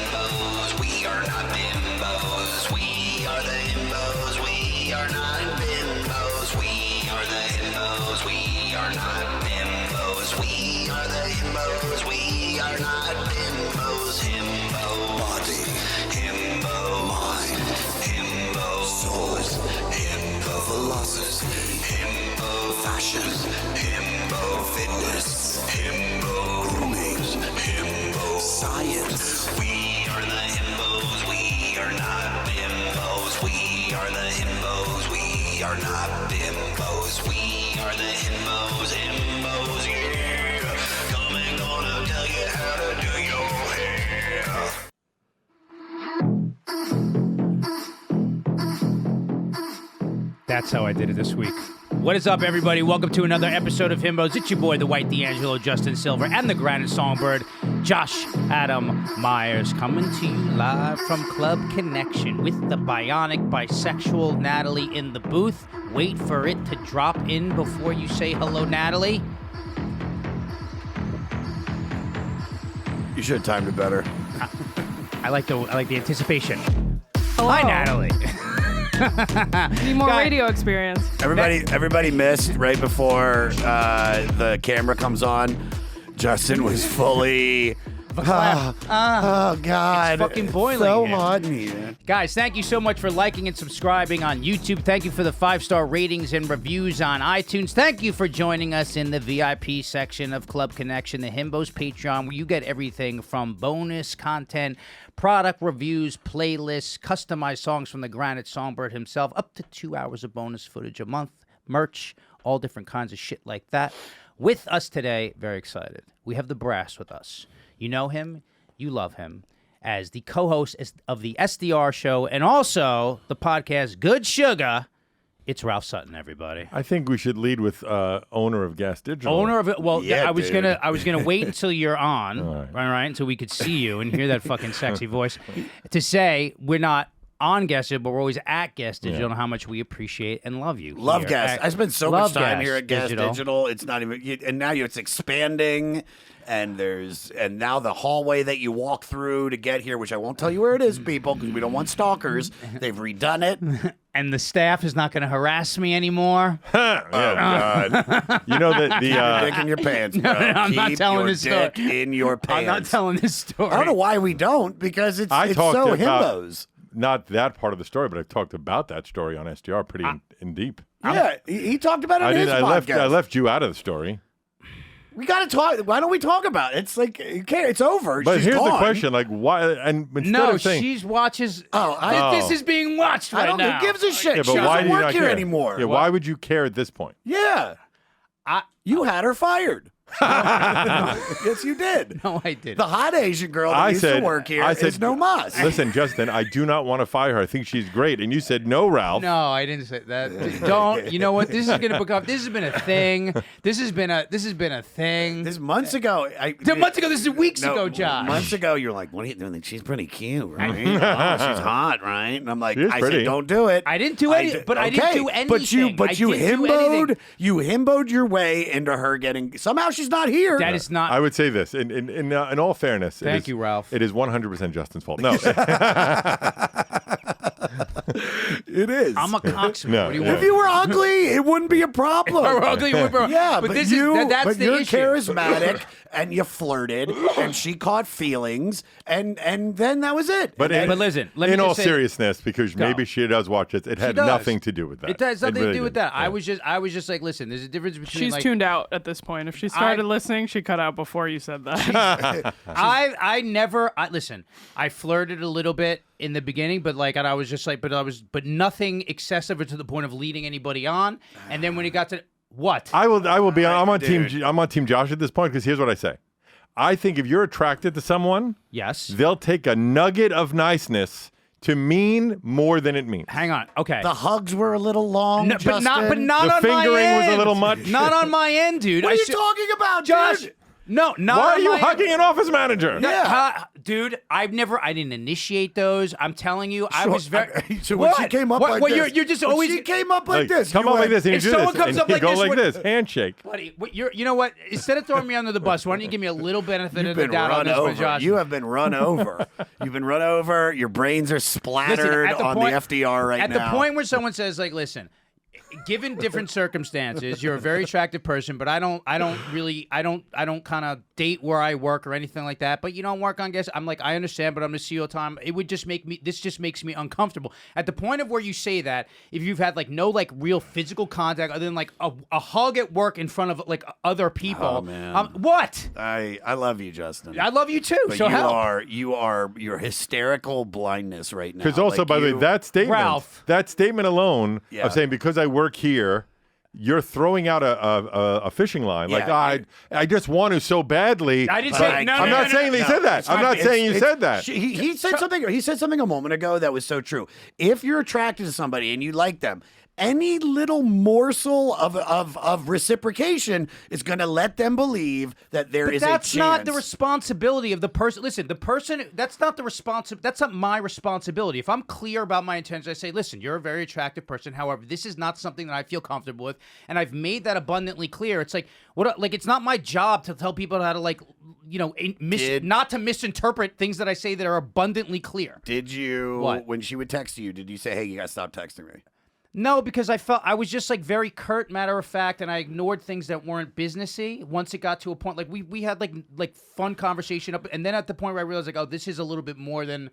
himbos. We are not bimbos. We are the himbos. We are not bimbos. We are the himbos. We are not bimbos. We are the himbos. We are not bimbos. Himbo body. Himbo mind. Himbo souls. Himbo philosophy. Himbo fashion. Himbo fitness. Himbo grooming. Himbo science. We are the himbos. We are not bimbos. We are the himbos. We are not bimbos. We are the himbos. Himbos, yeah. Coming gonna tell you how to do your hair. That's how I did it this week. What is up, everybody? Welcome to another episode of Himbos. It's your boy, the White D'Angelo, Justin Silver, and the Granite Songbird, Josh Adam Myers, coming to you live from Club ConXion with the bionic bisexual Natalie in the booth. Wait for it to drop in before you say hello, Natalie. You should have timed it better. I like the anticipation. Hello. Hi, Natalie. Need more radio experience. Everybody missed right before the camera comes on. Justin was fully. Oh God! It's fucking boiling So here. hot in here. Guys, thank you so much for liking and subscribing on YouTube. Thank you for the 5-star ratings and reviews on iTunes. Thank you for joining us in the VIP section of Club ConXion, the Himbos Patreon, where you get everything from bonus content, product reviews, playlists, customized songs from the Granite Songbird himself, up to 2 hours of bonus footage a month, merch, all different kinds of shit like that. With us today, very excited, we have the brass with us. You know him, you love him, as the co-host of the SDRR show and also the podcast Good Sugar. It's Ralph Sutton, everybody. I think we should lead with owner of Gas Digital. Owner of it. Well, Yeah, I was dude. gonna wait until you're on, All right, until we could see you and hear that fucking sexy voice, to say we're not on Gas Digital, but we're always at Gas Digital, and how much we appreciate and love you. Love here Gas. at- I spent so Love much time Gas here at Gas Digital. It's not even, and now it's expanding. And now the hallway that you walk through to get here, which I won't tell you where it is, people, because we don't want stalkers. They've redone it. And the staff is not going to harass me anymore. Oh God! You know that the Dick in your pants, bro. I'm not Keep telling your this story. dick in your pants. I'm not telling this story. I don't know why we don't, because it's I talked so about himbos. not that part of the story, but I talked about that story on SDR pretty in deep. Yeah, he talked about it in his podcast. I left you out of the story. We got to talk. Why don't we talk about it? It's like, okay, it's over. But She's here's the gone. question: like, why? And instead No, of saying, she watches. Oh, This is being watched right I don't now. know. Who gives a shit? yeah, She but why doesn't do you work not here care anymore. Yeah, why would you care at this point? Yeah. You had her fired. Yes, you did. No, I didn't. The hot Asian girl that used to work here is no mas. Listen, Justin, I do not want to fire her. I think she's great. And you said no, Ralph. No, I didn't say that. Don't. You know what? This is gonna become. This has been a thing. This has been a thing. This months ago. Months ago. This is weeks No, ago, Josh. Months ago, you're like, what are you doing? She's pretty cute, right? Oh, she's hot, right? And I'm like, She is I pretty. said, don't do it. I didn't do any- but I didn't do anything. But you I didn't do anything. you himboed your way into her getting. Somehow she's not here. That is not. I would say this in all fairness. Thank you, Ralph. It is 100% Justin's fault. No, It is. I'm a cocksmith. No, What do you yeah. want? If you were ugly, it wouldn't be a problem. We're ugly, we're- Yeah, but but this you, is that's but the you're issue. charismatic and you flirted and she caught feelings and then that was it. But But listen, let me in all just say- seriously, because maybe she does watch it. It had does. nothing to do with that. It has nothing really to do with didn't. that. Yeah. I was just like, listen, there's a difference between. She's like, tuned out at this point. If she started listening, she cut out before you said that. I never. Listen. I flirted a little bit in the beginning, but and I was just like, but nothing excessive or to the point of leading anybody on. And then when it got to what? I will be. I'm on Dude. team Josh at this point because here's what I say. I think if you're attracted to someone, Yes. they'll take a nugget of niceness to mean more than it means. Hang on. Okay. the hugs were a little long, But not Justin. not The on my fingering end. was a little much. Not on my end, dude. What are you should- talking about, Josh? dude? No, not Why are on you my- hugging an office manager? Dude, I didn't initiate those. I'm telling you, I So, was very. So when she came up like this, You're just when always. she came up like this. Come you up like went, this, and you if do someone this, comes and up you like go this, like what- this, handshake. Buddy, you know what? Instead of throwing me under the bus, why don't you give me a little benefit You've of the been doubt on run this one, over. Josh? You have been run over. You've been run over. Your brains are splattered at the on point- the FDR right At now. the point where someone says, like, listen, given different circumstances, you're a very attractive person, but I don't kind of date where I work or anything like that. But you don't work on guests. I'm like, I understand, but I'm gonna see you all the time. It would just this just makes me uncomfortable. At the point of where you say that, if you've had like no like real physical contact other than like a hug at work in front of like other people. Oh, man. What? I love you, Justin. I love you too. But so help. you are your hysterical blindness right now. Because also, Like, by the way, Ralph. that statement alone Yeah. of saying because I work here, you're throwing out a fishing line. Yeah, Like I just want to so badly. I didn't but say no. I'm not saying that he said that. I'm not saying you said that. He said something. He said something a moment ago that was so true. If you're attracted to somebody and you like them, any little morsel of reciprocation is going to let them believe that there is a chance. That's not the responsibility of the person. Listen, the person, that's not my responsibility. If I'm clear about my intentions, I say, listen, you're a very attractive person. However, this is not something that I feel comfortable with. And I've made that abundantly clear. It's like, it's not my job to tell people how to not to misinterpret things that I say that are abundantly clear. Did you, What? when she would text you, did you say, hey, you got to stop texting me? No, because I felt I was just like very curt, matter of fact, and I ignored things that weren't businessy. Once it got to a point, like we had like fun conversation up, and then at the point where I realized like, oh, this is a little bit more than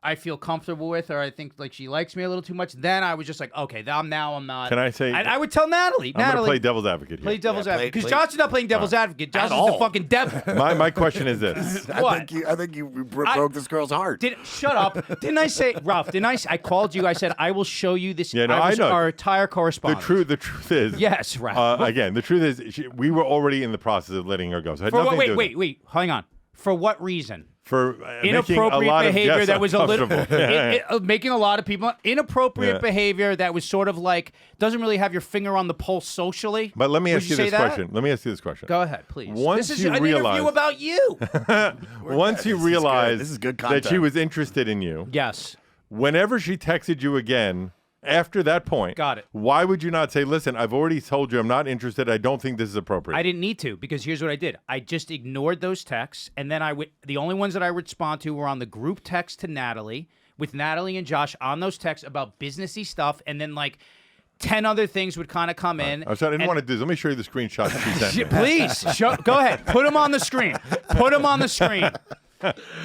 I feel comfortable with, or I think like she likes me a little too much. Then I was just like, okay, I'm not. Can I say? I would tell Natalie. I'm going to play devil's advocate here. Play devil's Yeah, advocate, because play- Josh is not playing devil's advocate. Josh is all. the fucking devil. My question is this. What? I think you broke this girl's heart. Shut up. Didn't I say, Ralph? I called you. I said I will show you this. Yeah, no, I know. Our entire correspondence. The truth is. Yes, Ralph. Again, the truth is, we were already in the process of letting her go. So it had For nothing what, to do with it. wait, hang on. For what reason? For making a Inappropriate lot of behavior guests that was a little, uncomfortable. making a lot of people inappropriate Yeah. behavior that was sort of like doesn't really have your finger on the pulse socially. But let me Would ask you say this that? question. Let me ask you this question. Go ahead, please. Once this is you an realize- interview about you. Once you This is good. realized This is good that she content. was interested in you, Yes. whenever she texted you again after that point, Got it. why would you not say, listen, I've already told you I'm not interested. I don't think this is appropriate. I didn't need to, because here's what I did. I just ignored those texts, and then the only ones that I would respond to were on the group text to Natalie, with Natalie and Josh on those texts about businessy stuff, and then like 10 other things would kind of come in. I'm sorry, I didn't want to do this. Let me show you the screenshot she sent me. Please, go ahead. Put them on the screen. Put them on the screen.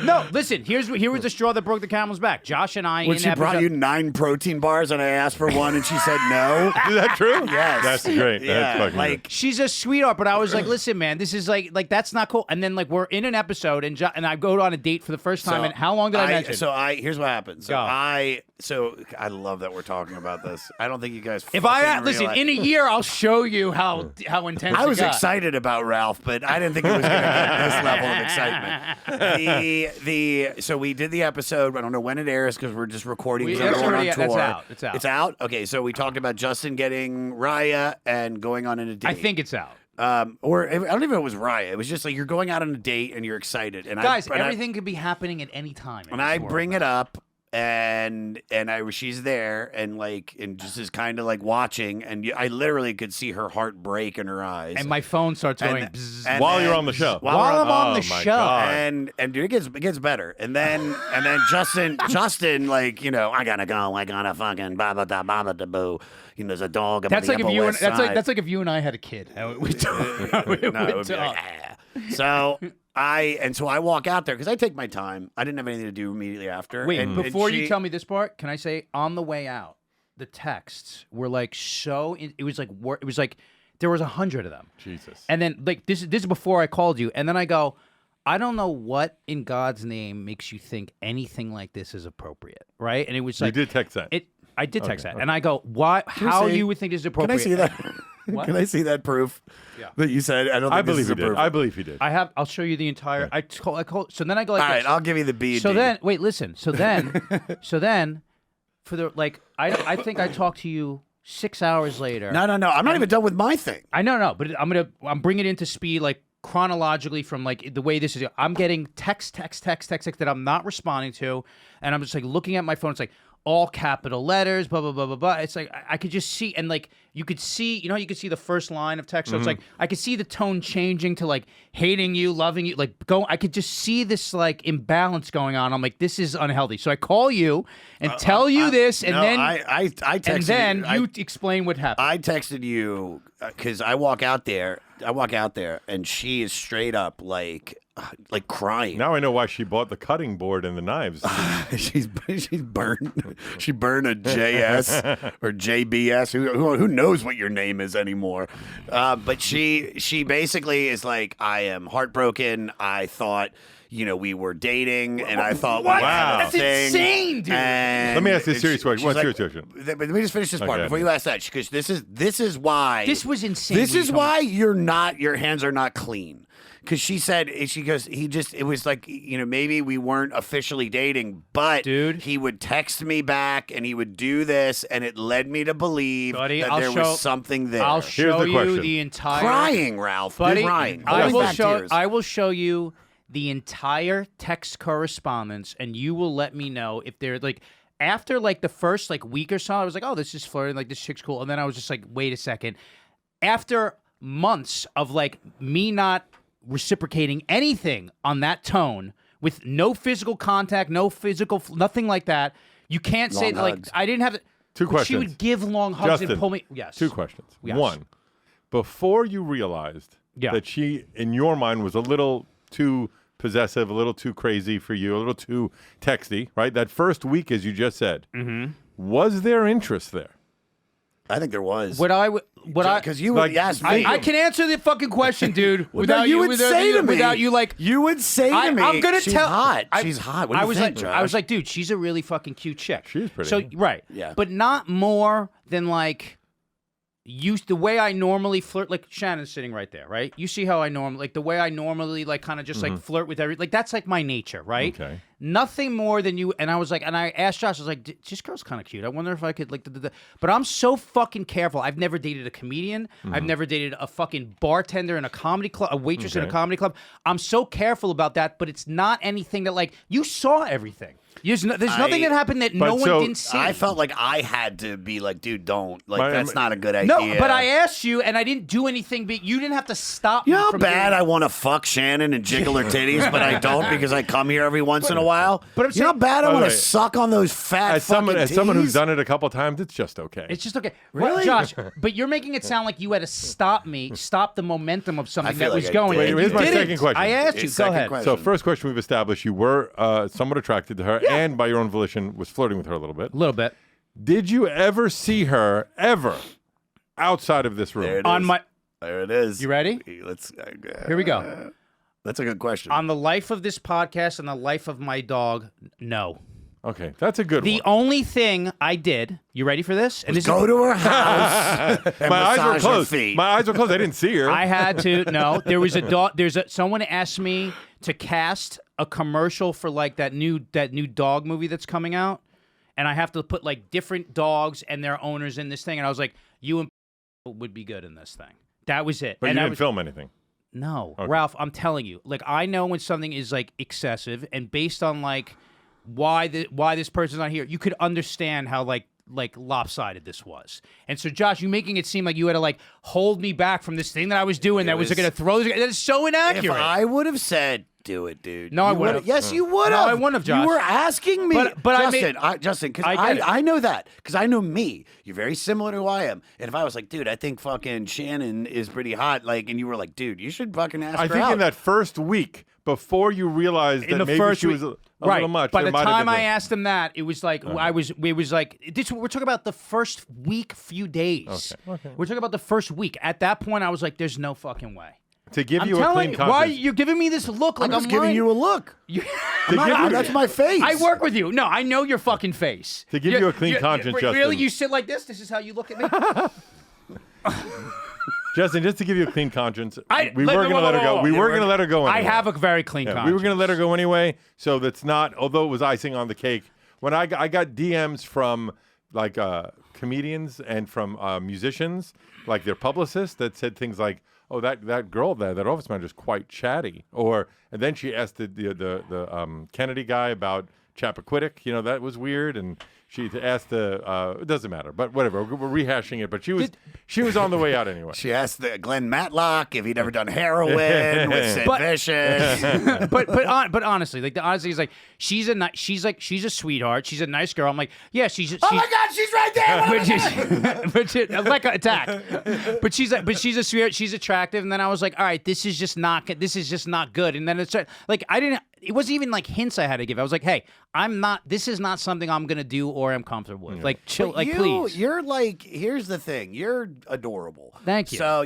No, listen. Here was the straw that broke the camel's back. Josh and I. When in she brought episode- you 9 protein bars and I asked for one and she said no. Is that true? Yes. That's great. Yeah, That's fucking like She's a sweetheart, but I was like, listen, man, this is like that's not cool. And then like we're in an episode, and I go on a date for the first time. And how long did I mention? Here's what happened. Go. I love that we're talking about this. I don't think you guys. if I fucking listen realize- in a year, I'll show you how intense. I was it got. excited about Ralph, but I didn't think it was going to get this level of excitement. So we did the episode. I don't know when it airs because we're just recording. 'cause I'm It's going already- on tour. that's out. It's out. It's out. Okay, so we talked about Justin getting Raya and going on a date. I think it's out. Or I don't even know if it was Raya. It was just like you're going out on a date and you're excited. And Guys, everything could be happening at any time. in And this I world. bring it up, and she's there, and just is kind of like watching, and I literally could see her heart break in her eyes. and my phone starts going. And- bzzz. and While then you're on the show. While While we're I'm on the my show. God. and dude, it gets better. And then Justin, like, I gotta go. I gotta fucking baba da boo. There's a dog. Up That's on like the if you Upper and West that's Side. like if you and I had a kid. How it would talk. How it No, it would would be talk. like, So I walk out there because I take my time. I didn't have anything to do immediately after. Wait, and before you she- tell me this part, can I say on the way out, the texts were like it was like there was 100 of them. Jesus. And then like this is before I called you, and then I go, I don't know what in God's name makes you think anything like this is appropriate, right? And it was You like did text that. I did text that, and I go, why? How see- you would think this is Can appropriate? I see that? What? Can I see that proof? Yeah. That you said I don't. Think I this believe is he a did. proof. I believe he did. I'll show you the entire. I call. So then I go like All right, this. I'll give you the B. So then, wait, listen. So then, for the like, I think I talked to you 6 hours later. No. I'm not even done with my thing. I know, but I'm bringing it into speed like chronologically from like the way this is. I'm getting text that I'm not responding to, and I'm just like looking at my phone. It's like all capital letters, blah blah blah blah blah. It's like I could just see, and like you could see, you could see the first line of text. So it's like I could see the tone changing to like hating you, loving you, like I could just see this like imbalance going on. I'm like, this is unhealthy. So I call you and tell you this, and then I texted and then you. you explain what happened. I texted you because I walk out there, and she is straight up like crying. Now I know why she bought the cutting board and the knives. she's burned. She burned a JS or JBS. Who knows what your name is anymore? But she basically is like, I am heartbroken. I thought we were dating, and I thought we had a That's thing. insane, dude. And Let me ask this serious question. she's One like- serious question. But let me just finish this part Okay. before you ask that, because this is why This was insane. This when you is told me. why your hands are not clean. Because she goes, it was like, maybe we weren't officially dating, but Dude. he would text me back and he would do this, and it led me to believe Buddy, that I'll there show- was something there. I'll show the you question. the entire Crying, Ralph. buddy. You're crying. I Holding will back show. tears. I will show you the entire text correspondence, and you will let me know if they're like. After like the first like week or so, I was like, "Oh, this is flirting. Like this chick's cool." And then I was just like, "Wait a second." After months of like me not reciprocating anything on that tone, with no physical contact, nothing like that, you can't say Long that, like hugs. I didn't have it. Two but questions. She would give long hugs Justin, and pull me. Yes. Two questions. Yes. One, before you realized Yeah. that she, in your mind, was a little too possessive, a little too crazy for you, a little too texty, right? That first week, as you just said, was there interest there? I think there was. Because you Like, would ask me. I can answer the fucking question, dude. Without you would say to me. without you like. You would say to me. I'm gonna she's tell. hot. She's hot. What do I you was think, like, Josh? I was like, dude, she's a really fucking cute chick. She's pretty. So right, Yeah. but not more than like. The way I normally flirt, like Shannon's sitting right there, right? You see how I normally, like the way I normally like kind of just like flirt with like that's like my nature, right? Okay. Nothing more than you. And I was like, and I asked Josh, I was like, this girl's kind of cute. I wonder if I could like, but I'm so fucking careful. I've never dated a comedian. I've never dated a fucking bartender in a comedy club, a waitress in a comedy club. I'm so careful about that, but it's not anything that like, you saw everything. There's nothing that happened that no one didn't see. I felt like I had to be like, dude, don't. Like, My- that's not a good idea. No, but I asked you, and I didn't do anything. But you didn't have to stop You me know how from bad doing I want to fuck Shannon and jiggle her titties, but I don't because I come here every once in a while? But I'm you know how saying- bad I By the want to way, suck on those fat As someone who's titties? done it a couple times, it's just okay. It's just okay. Really? Well, Josh, but you're making it sound like you had to stop the momentum of something I feel that like was I going. did. and Here's you my didn't. second question. I asked you. It's Go second ahead. question. So first question we've established, you were somewhat attracted to her, and by your own volition was flirting with her a little bit. A little bit. Did you ever see her ever outside of this room? There it On is. my, There it is. You ready? Let's. here we go. That's a good question. On the life of this podcast and the life of my dog, no. Okay, that's a good The one. only thing I did. You ready for this? And this Go to her house and My eyes were massage her closed. feet. My eyes were closed. I didn't see her. I had to. No, there was a dog. Someone asked me to cast a commercial for like that new dog movie that's coming out, and I have to put like different dogs and their owners in this thing, and I was like, you and would be good in this thing. That was it. but and you I didn't was, film anything. No, Okay. Ralph, I'm telling you, like I know when something is like excessive, and based on like why this person's not here, you could understand how like lopsided this was. And so, Josh, you making it seem like you had to like hold me back from this thing that I was doing that was was- going to throw. That is so If inaccurate. I would have said, "Do it, dude," No, I you would've. Yes, you would No, have. I wouldn't have, Josh. You were asking me, But I made- Justin, because I get it. I know that because I know me. You're very similar to who I am. And if I was like, "Dude, I think fucking Shannon is pretty hot," like, and you were like, "Dude, you should fucking ask I her think out." in that first week before you realized in that the maybe first she was week. a Right. little much. By there the might have time been I the- asked him that, it was like we was like we're talking about the first week, few days. Okay. We're talking about the first week. At that point, I was like, "There's no fucking way." to give I'm you a telling clean you, conscience. why you're giving me this look like I'm just I'm giving lying? you a look. You- That's my face. I work with you. No, I know your fucking face. To give you a clean conscience, Really, Justin. you sit like this? This is how you look at me? Justin, just to give you a clean conscience, I- we let- were going to whoa, let her whoa, go. whoa. We Yeah, were going to let her go anyway. I have a very clean Yeah, conscience. we were going to let her go anyway, so that's not, although it was icing on the cake. When I got DMs from like comedians and from musicians, like their publicists, that said things like, oh, that girl there, that office manager is quite chatty. And then she asked the Kennedy guy about Chappaquiddick. You know, that was weird. And she asked it doesn't matter, but whatever. We're rehashing it. But she was on the way out anyway. She asked Glenn Matlock if he'd ever done heroin with Sid Vicious. but honestly, like the honesty is like she's a sweetheart. She's a nice girl. I'm like, yeah, Oh my God, she's right there. like an attack. But she's a sweetheart. She's attractive. And then I was like, all right, this is just not good. And then it's like it wasn't even like hints I had to give. I was like, hey, this is not something I'm gonna do or I'm comfortable with. Like chill, like please. You're like, here's the thing. You're adorable. Thank you. So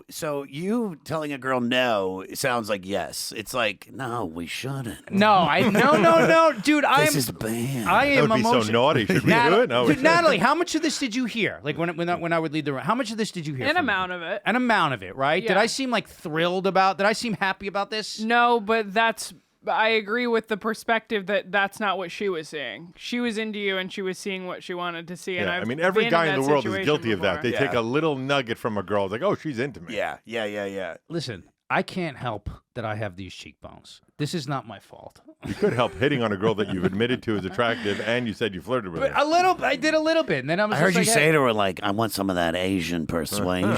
so you telling a girl no, it sounds like yes. It's like, no, we shouldn't. No, dude. This is bad. I am That would be so naughty. Should we do it? No, dude, Natalie, how much of this did you hear? Like when I would leave the room, how much of this did you hear? An amount of it. An amount of it, right? Yeah. Did I seem like thrilled about? Did I seem happy about this? No, but I agree with the perspective that that's not what she was seeing. She was into you, and she was seeing what she wanted to see. And I mean, every guy in the world is guilty of that. They Yeah. take a little nugget from a girl. It's like, oh, she's into me. Yeah. Listen, I can't help that I have these cheekbones. This is not my fault. You could help hitting on a girl that you've admitted to is attractive, and you said you flirted with her. I did a little bit, and then I was. I heard just you like, say hey. to her like, I want some of that Asian persuasion.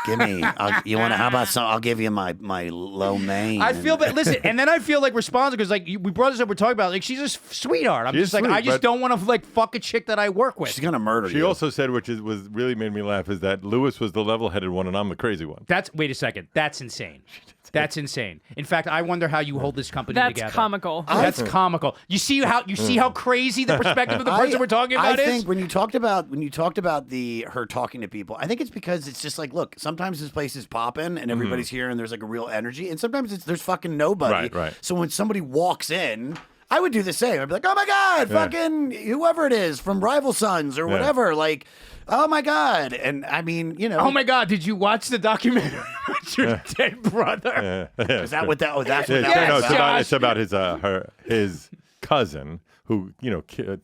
Give me. You want to? How about some? I'll give you my low main. I feel bad. Listen, and then I feel like responsible because like we brought this up. We're talking about like she's a sweetheart. I'm She's just like sweet, I just but- don't want to like fuck a chick that I work with. She's gonna murder She you. also said, was really made me laugh, is that Lewis was the level-headed one and I'm the crazy one. Wait a second. That's insane. That's insane. In fact, I wonder how you hold this company That's together. comical. That's comical. You see how crazy the perspective of the person we're talking about I is? think when you talked about her talking to people, I think it's because it's just like, look, sometimes this place is popping and everybody's here and there's like a real energy, and sometimes there's fucking nobody. Right. So when somebody walks in, I would do the same. I'd be like, oh my God, fucking whoever it is from Rival Sons or whatever, like, oh my God. And I mean, Oh my God! Did you watch the documentary about your dead brother? is that what that? Oh, that's what No, that was. it's about his cousin who,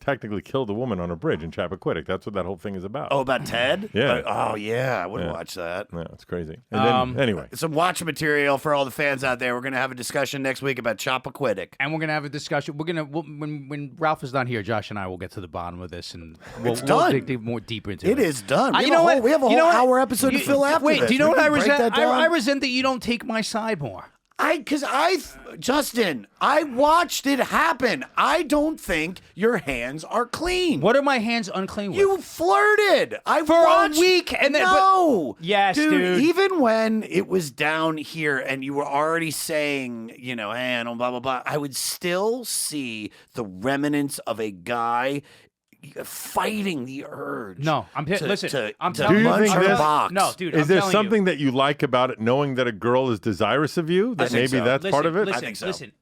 technically killed a woman on a bridge in Chappaquiddick. That's what that whole thing is about. Oh, about Ted? Yeah. I would watch that. No, it's crazy. And then, anyway. Some watch material for all the fans out there. We're going to have a discussion next week about Chappaquiddick. And we're gonna have a discussion. When Ralph is not here, Josh and I will get to the bottom of this, and we'll done. dig more deeper into it. It is done. You know what? We have a You know whole what? hour episode to fill after Wait, this. do you know We what I can break resent? that down. I resent that you don't take my side more. Justin, I watched it happen. I don't think your hands are clean. What are my hands unclean with? You flirted. For a week, and then- no. Yes, dude. Even when it was down here and you were already saying, hey, and blah blah blah, I would still see the remnants of a guy fighting the urge. No, listen. I'm telling Do you munch think her this- box. No, dude. Is I'm there telling something that you like about it, knowing that a girl is desirous of you? That think maybe so. that's part of it? Listen, I think so. Listen,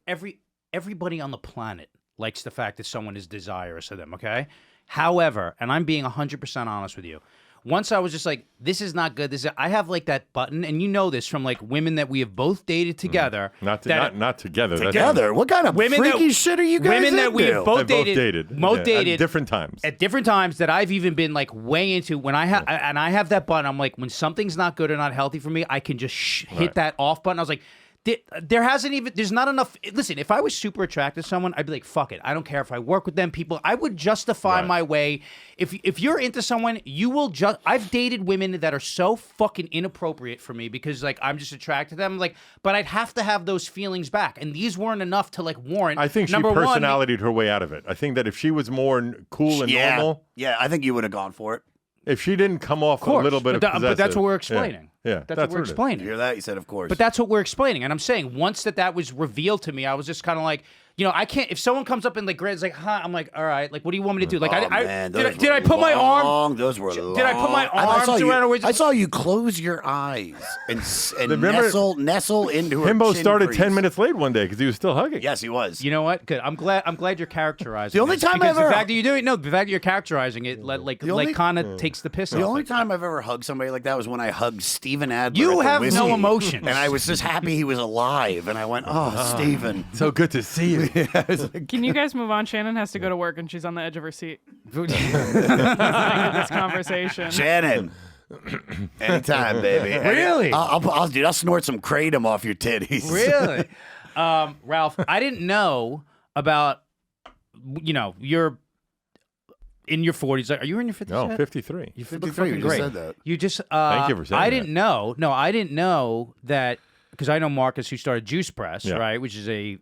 everybody on the planet likes the fact that someone is desirous of them, okay? However, and I'm being 100% honest with you, once I was just like, this is not good. I have like that button, and you know this from like women that we have both dated together. Not that- together. Together? What kind of Women freaky that- shit are you guys women that we into? have both They're dated. both dated. At different times. At different times that I've even been like way into when I have and I have that button. I'm like, when something's not good or not healthy for me, I can just hit that off button. I was like, there's not enough. Listen, if I was super attracted to someone, I'd be like, fuck it. I don't care if I work with them. I would justify my way. If you're into someone, you will just. I've dated women that are so fucking inappropriate for me because like I'm just attracted to them. Like, but I'd have to have those feelings back, and these weren't enough to like warrant. I think she number one, personalitied her way out of it. I think that if she was more cool and normal, I think you would have gone for it. if she didn't come off Of course, a little bit but of that's what we're possessive. explaining. Yeah, That's what we're it is. explaining. You hear that? You said, of course. But that's what we're explaining. And I'm saying once that was revealed to me, I was just kind of like, I can't, if someone comes up and like grabs like, huh, I'm like, all right, like, what do you want me to do? Like, did I put my arm? Those were long. Did I put my I arms saw you- around her waist? I saw you close your eyes and Remember- nestle into her Himbo chin started crease. 10 minutes late one day because he was still hugging. Yes, he was. You know what? Good. I'm glad you're characterizing The only this, time because I ever- the fact that you're doing the fact that you're characterizing it only- kind of takes the piss The off. only it. time I've ever hugged somebody like that was when I hugged Steven Adler. You at the have no Whiskey. emotions. And I was just happy he was alive. And I went, Steven. So good to see you. Can you guys move on? Shannon has to go to work, and she's on the edge of her seat. This conversation. Shannon, Anytime, baby. Really? Dude, I'll snort some kratom off your titties. Really? Ralph, I didn't know about, you're in your 40s. Are you in your 50s? No, yet? 53. You 53, fucking you just great. said that. You just. Thank you for saying I that. didn't know. No, I didn't know that. Because I know Marcus, who started Juice Press, Yeah. right, which is a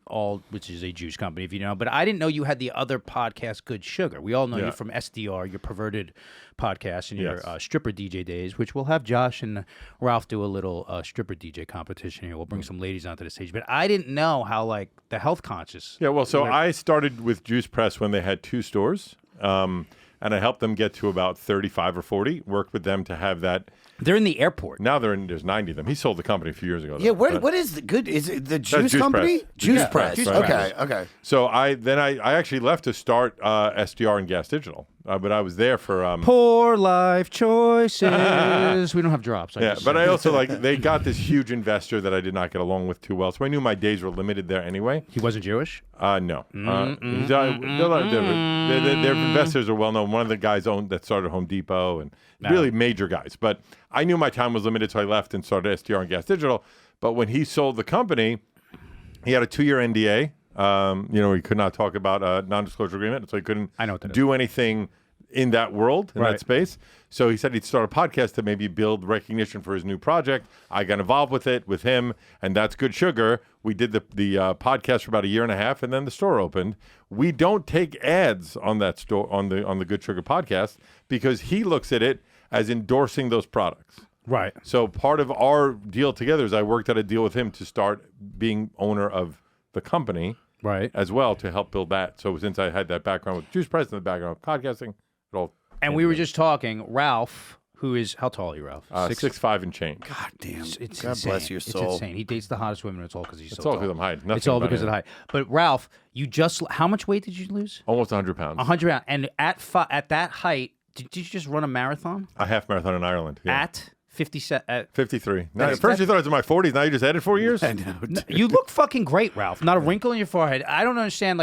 juice company, if you know. But I didn't know you had the other podcast, Good Sugar. We all know you from SDR, your perverted podcast, and your stripper DJ days, which we'll have Josh and Ralph do a little stripper DJ competition here. We'll bring some ladies onto the stage. But I didn't know how the health conscious. Yeah, well, so I started with Juice Press when they had 2 stores, and I helped them get to about 35 or 40. Worked with them to have that. They're in the airport. Now there's 90 of them. He sold the company a few years ago. Yeah, what is the good? Is it the juice Juice company? Press. Juice Press. Juice Okay, Press. okay. So I actually left to start SDR and Gas Digital, but I was there for Poor life choices. We don't have drops. but I also they got this huge investor that I did not get along with too well, so I knew my days were limited there anyway. He wasn't Jewish? No. Their investors are well known. One of the guys that started Home Depot and really major guys. But I knew my time was limited, so I left and started SDR and Gas Digital. But when he sold the company, he had a 2-year NDA. He could not talk about a non-disclosure agreement, so he couldn't do anything in that world, in that space. So he said he'd start a podcast to maybe build recognition for his new project. I got involved with it with him, and that's Good Sugar. We did the podcast for about 1.5 years, and then the store opened. We don't take ads on that store on the Good Sugar podcast because he looks at it as endorsing those products. Right. So part of our deal together is I worked out a deal with him to start being owner of the company, right, as well to help build that. So since I had that background with Juice Press and the background of podcasting, it all. And we were just talking, Ralph, who is, how tall are you, Ralph? 6'5" and change. God damn. It's God insane. bless your soul. It's insane. He dates the hottest women. It's all because he's It's so all tall. because I'm hiding. It's all because of the height. But Ralph, how much weight did you lose? Almost 100 pounds. 100 pounds. And at that height, did you just run a marathon? A half marathon in Ireland. Yeah. At 53. 53. Now, at first you thought it was in my 40s. Now you just added 4 years? I know. You look fucking great, Ralph. Not a wrinkle in your forehead. I don't understand.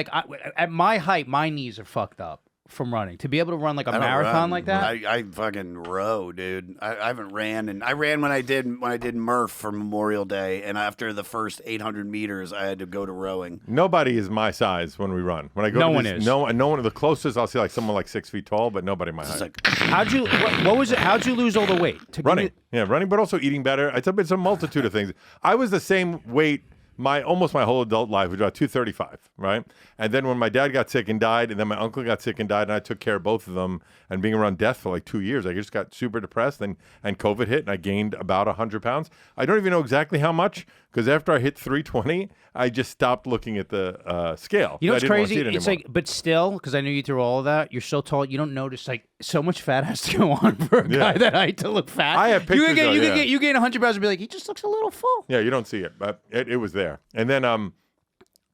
At my height, my knees are fucked up from running. To be able to run like a marathon like that. I fucking row, dude. I haven't ran, and I ran when I did Murph for Memorial Day, and after the first 800 meters, I had to go to rowing. Nobody is my size when we run. When I go, No to one this, is. No one. The closest I'll see someone like 6 feet tall, but nobody my height. How'd you? What was it? How'd you lose all the weight? Running, running, but also eating better. It's a multitude of things. I was the same weight almost my whole adult life, which was about 235, right? And then when my dad got sick and died, and then my uncle got sick and died, and I took care of both of them, and being around death for like 2 years, I just got super depressed, and COVID hit, and I gained about 100 pounds. I don't even know exactly how much, because after I hit 320, I just stopped looking at the scale. You know what's I didn't wanna crazy? see it It's anymore. but still, because I knew you through all of that, you're so tall, you don't notice so much fat has to go on for a guy that height to look fat. I have pictures You gain 100 pounds and be like, he just looks a little full. Yeah, you don't see it, but it was there. And then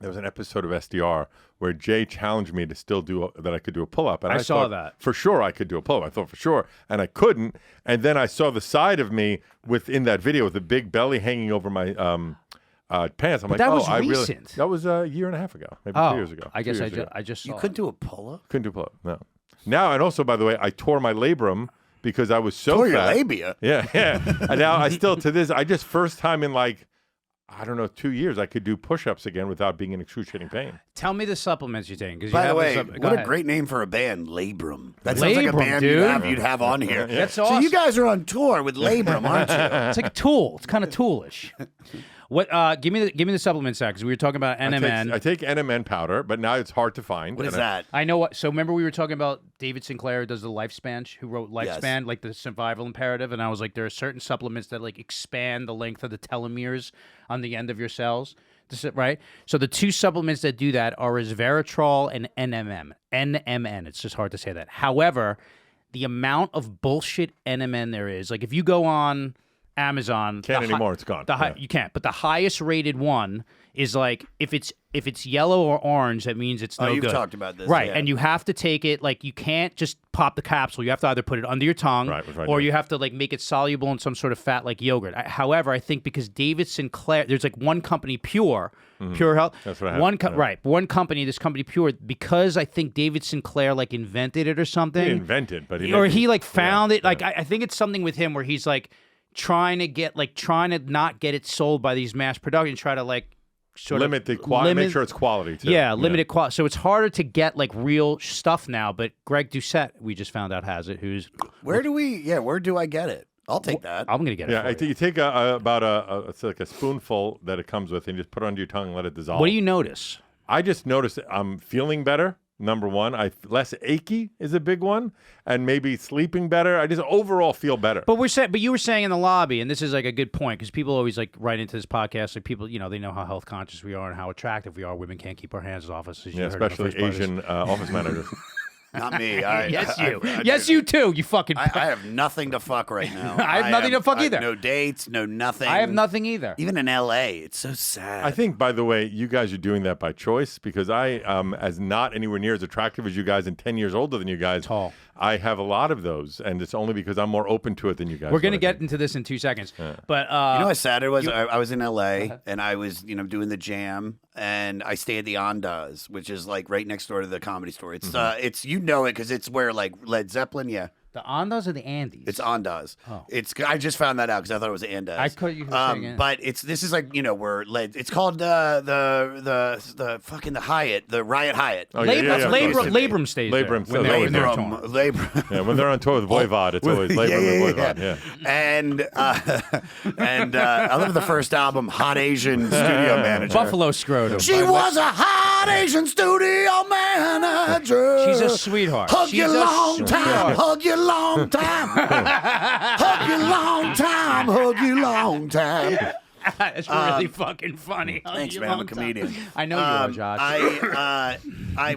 there was an episode of SDR where Jay challenged me to still that I could do a pull-up. And I saw thought that. For sure I could do a pull-up. I thought for sure, and I couldn't. And then I saw the side of me within that video with the big belly hanging over my pants. I'm like, that was I recent. really. That was 1.5 years ago, maybe 2 years ago. I guess 2 years ago. I just saw You couldn't do a pull-up? Couldn't do a pull-up, no. Now, and also, by the way, I tore my labrum because I was so Tore your fat. labia? Yeah. And now I still, to this, first time in 2 years, I could do push-ups again without being in excruciating pain. Tell me the supplements you're taking. By the way, what a great name for a band, Labrum. That sounds like a Labrum, band dude. you'd have on here. That's So awesome. you guys are on tour with Labrum, aren't you? It's like a tool. It's kind of toolish. What? Give me the supplement sack, because we were talking about NMN. I take NMN powder, but now it's hard to find. What is And that? I know what. So remember we were talking about David Sinclair, who does the Lifespan, who wrote Lifespan, like the survival imperative, and I was like, there are certain supplements that expand the length of the telomeres on the end of your cells. Right? So the two supplements that do that are resveratrol and NMN. It's just hard to say that. However, the amount of bullshit NMN there is, if you go on Amazon. Can't anymore. It's gone. You can't. But the highest rated one is like if it's yellow or orange, that means it's no good. You've talked about this, right? yeah. And you have to take it like you can't just pop the capsule. You have to either put it under your tongue, or you have to like make it soluble in some sort of fat like yogurt. However, I think because David Sinclair, there's like one company, Pure Health. That's what I have. One company, this company Pure, because I think David Sinclair like invented it or something. He invented, but he like found it. Like I think it's something with him where he's like trying to not get it sold by these mass production, try to like sort limit of the quality, make sure it's quality too. Yeah, limited quality. So it's harder to get like real stuff now. But Greg Doucette, we just found out, has it. Where do I get it? I'll take that. I'm gonna get it. Yeah, for you. you take it's like a spoonful that it comes with, and you just put it under your tongue and let it dissolve. What do you notice? I just noticed I'm feeling better. Number one, less achy is a big one, and maybe sleeping better. I just overall feel better. But you were saying in the lobby, and this is like a good point because people always like write into this podcast. Like people, they know how health conscious we are and how attractive we are. Women can't keep our hands off us. Especially Asian office managers. Not me. Yes, you too. You fucking. I have nothing to fuck right now. I have nothing to fuck either. No dates, no nothing. I have nothing either. Even in L.A., it's so sad. I think, by the way, you guys are doing that by choice because I, as not anywhere near as attractive as you guys and 10 years older than you guys, tall. I have a lot of those, and it's only because I'm more open to it than you guys. We're going to get into this in 2 seconds. But you know how sad it was? I was in L.A., and I was doing the Jam, and I stay at the Ondas, which is like right next door to the Comedy Store. It's it's it because it's where like Led Zeppelin, The Ondas or the Andes? It's Ondas. Oh. I just found that out because I thought it was Andas. I could you saying it. But this is like where it's called the fucking the Hyatt, the Riot Hyatt. Oh, Labrum stays there. Labrum. When they're on tour. Labrum. Yeah, when they're on tour with Voivod, it's always Labrum and Voivod. Yeah. And I love the first album, Hot Asian Studio Manager. Buffalo Scrotum. She was a hot Asian studio manager. She's a sweetheart. Hug you long time. Hug you long time. Hug you long time. Hug you long time. It's really fucking funny. Thanks, man. I'm a comedian. I know you are, Josh.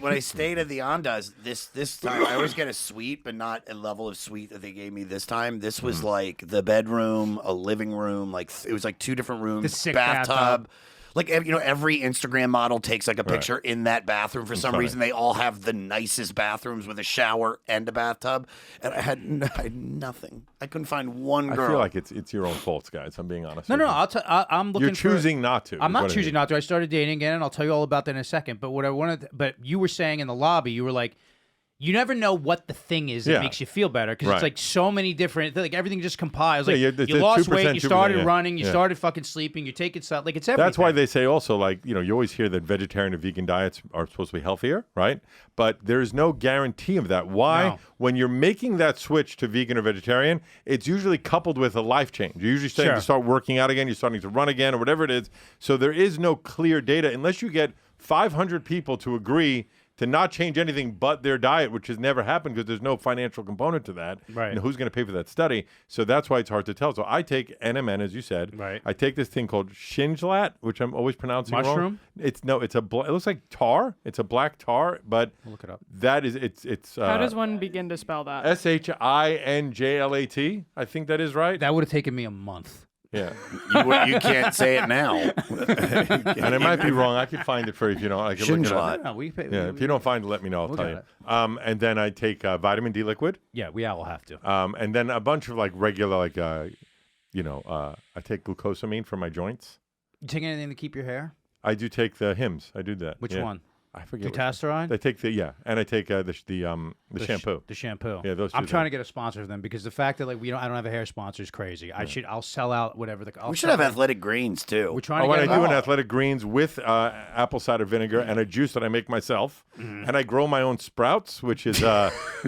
When I stayed at the Ondas this time, I always get a suite, but not a level of suite that they gave me this time. This was like the bedroom, a living room, like it was like 2 different rooms, the sick bathtub. Like every Instagram model takes like a picture in that bathroom. For some reason, they all have the nicest bathrooms with a shower and a bathtub. And I had nothing. I couldn't find one girl. I feel like it's your own fault, guys. I'm being honest. No. I'm looking. You're choosing not to. I'm not choosing not to. I started dating again, and I'll tell you all about that in a second. But what I wanted, but you were saying in the lobby, you were like, you never know what the thing is that makes you feel better because it's like so many different, like everything just compiles. Like you lost weight, you started running, you started fucking sleeping, you're taking stuff, like it's everything. That's why they say also, like, you always hear that vegetarian and vegan diets are supposed to be healthier, right? But there's no guarantee of that. Why? No. When you're making that switch to vegan or vegetarian, it's usually coupled with a life change. You're usually starting to start working out again, you're starting to run again, or whatever it is. So there is no clear data unless you get 500 people to agree to not change anything but their diet, which has never happened because there's no financial component to that. Right. And who's going to pay for that study? So that's why it's hard to tell. So I take NMN, as you said. Right. I take this thing called Shinjlat, which I'm always pronouncing wrong. Mushroom? It looks like tar. It's a black tar, but I'll look it up. that is it's. How does one begin to spell that? SHINJLAT. I think that is right. That would have taken me a month. Yeah. You can't say it now. And it might be wrong. I could find it for you if you know. I can look it up. No, If you don't find it, let me know. I'll tell you. And then I take vitamin D liquid. Yeah, we all have to. And then a bunch of like regular, like, I take glucosamine for my joints. You take anything to keep your hair? I do take the Hims. I do that. Which one? I forget. Dutasteride? I take and I take the shampoo. The shampoo. Yeah, those two. I'm trying to get a sponsor for them because the fact that like I don't have a hair sponsor is crazy. I'll sell out whatever we should have Athletic Greens too. We're trying to get I do an Athletic Greens with apple cider vinegar and a juice that I make myself, and I grow my own sprouts, which is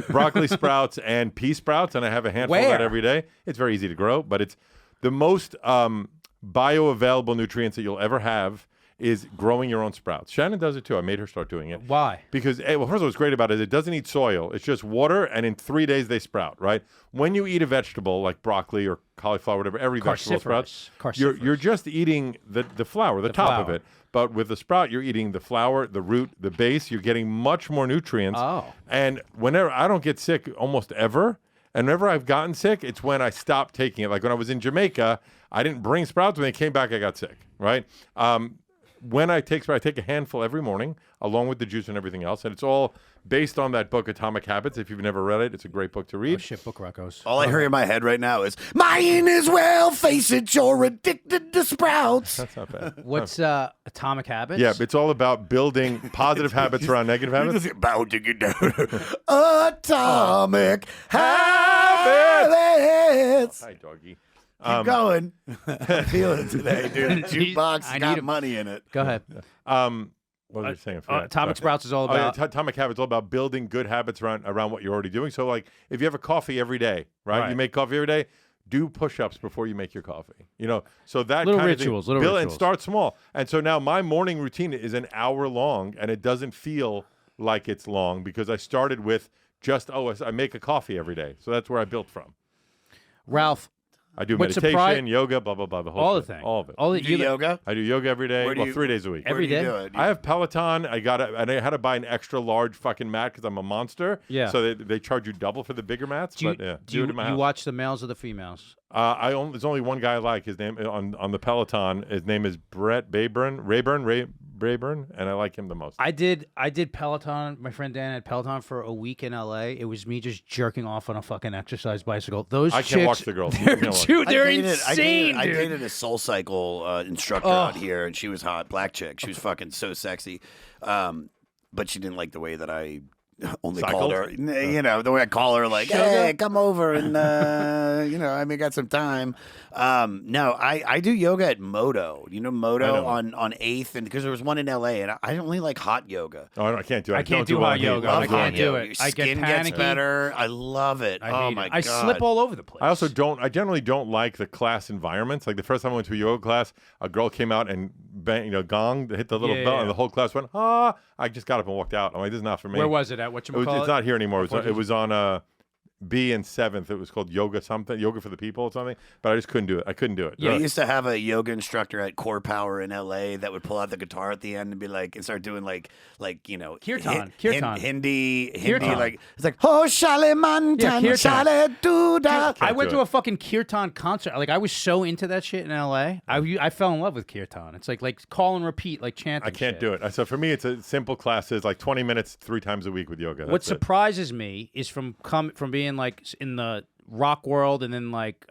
broccoli sprouts and pea sprouts, and I have a handful of that every day. It's very easy to grow, but it's the most bioavailable nutrients that you'll ever have. Is growing your own sprouts. Shannon does it too. I made her start doing it. Why? Because, first of all, what's great about it is it doesn't need soil. It's just water, and in 3 days they sprout, right? When you eat a vegetable like broccoli or cauliflower, whatever, every vegetable sprouts. You're just eating the flour, the top of it. But with the sprout, you're eating the flour, the root, the base. You're getting much more nutrients. Oh. And whenever I don't get sick almost ever, And whenever I've gotten sick, it's when I stopped taking it. Like when I was in Jamaica, I didn't bring Sprouts. When they came back, I got sick, right? When I take Sprouts, I take a handful every morning, along with the juice and everything else. And it's all based on that book, Atomic Habits. If you've never read it, it's a great book to read. Oh, shit, book Ruckos. All I hear in my head right now is, mine as well, face it, you're addicted to Sprouts. That's not bad. What's Atomic Habits? Yeah, it's all about building positive habits around negative habits. About to get down. Atomic Habits. Hi, doggy. Keep going. I'm feeling it today, dude. Jukebox I need got him. money in it. Go ahead. What was I saying? I forgot. Atomic Sorry. Sprouts is all Oh, yeah, about. Atomic Habits is all about building good habits around what you're already doing. So, like, if you have a coffee every day, right? You make coffee every day. Do push-ups before you make your coffee. So that Little kind rituals, of thing. little And rituals. start small. And so now my morning routine is an hour long, and it doesn't feel like it's long because I started with I make a coffee every day. So that's where I built from. Ralph, I do What meditation, yoga, blah blah blah, the whole all the thing, thing. all of it. All the, Do yoga? I do yoga every day. Where do Well, you- 3 days a week. Every Where do you day? do it? I have Peloton. I had to buy an extra large fucking mat because I'm a monster. Yeah. So they charge you double for the bigger mats. do you, but yeah, do it in my you house. watch the males or the females? There's only one guy I like. His name on the Peloton. His name is Brett Rayburn, and I like him the most. I did Peloton. My friend Dan had Peloton for a week in LA. It was me just jerking off on a fucking exercise bicycle. Those I chicks, can't watch the girls. I can't watch. Dude, they're I insane, dated, dude. I dated a SoulCycle instructor out here, and she was hot, black chick. She was fucking so sexy, but she didn't like the way that I only called her. The way I call her, like, hey, come over and I got some time. No, I do yoga at Moto. Moto on 8th, and because there was one in LA, and I only like hot yoga. Oh, I can't do it. I can't don't do well hot in heat. yoga. Love I hot can't heat. do it. Your I get skin gets panicky. better. I love it. I Oh hate my it. god! I slip all over the place. I also I generally don't like the class environments. Like the first time I went to a yoga class, a girl came out and gonged, hit the little Yeah, bell, yeah. and the whole class went, ah. I just got up and walked out. I'm like, this is not for me. Where was it at? It's not here anymore. It was on B and 7th. It was called Yoga for the People or something. But I just couldn't do it. I couldn't do it. Yeah, I used to have a yoga instructor at Core Power in LA that would pull out the guitar at the end and be like, and start doing Kirtan. Hindi, Kirtan. like it's like oh shale mantan kirtan. shale duda. I went do to it. a fucking kirtan concert. Like I was so into that shit in LA. I fell in love with kirtan. It's like call and repeat, like chanting. I can't do it. So for me, it's a simple classes, like 20 minutes, 3 times a week with yoga. What That's it. surprises me is from being like in the rock world and then like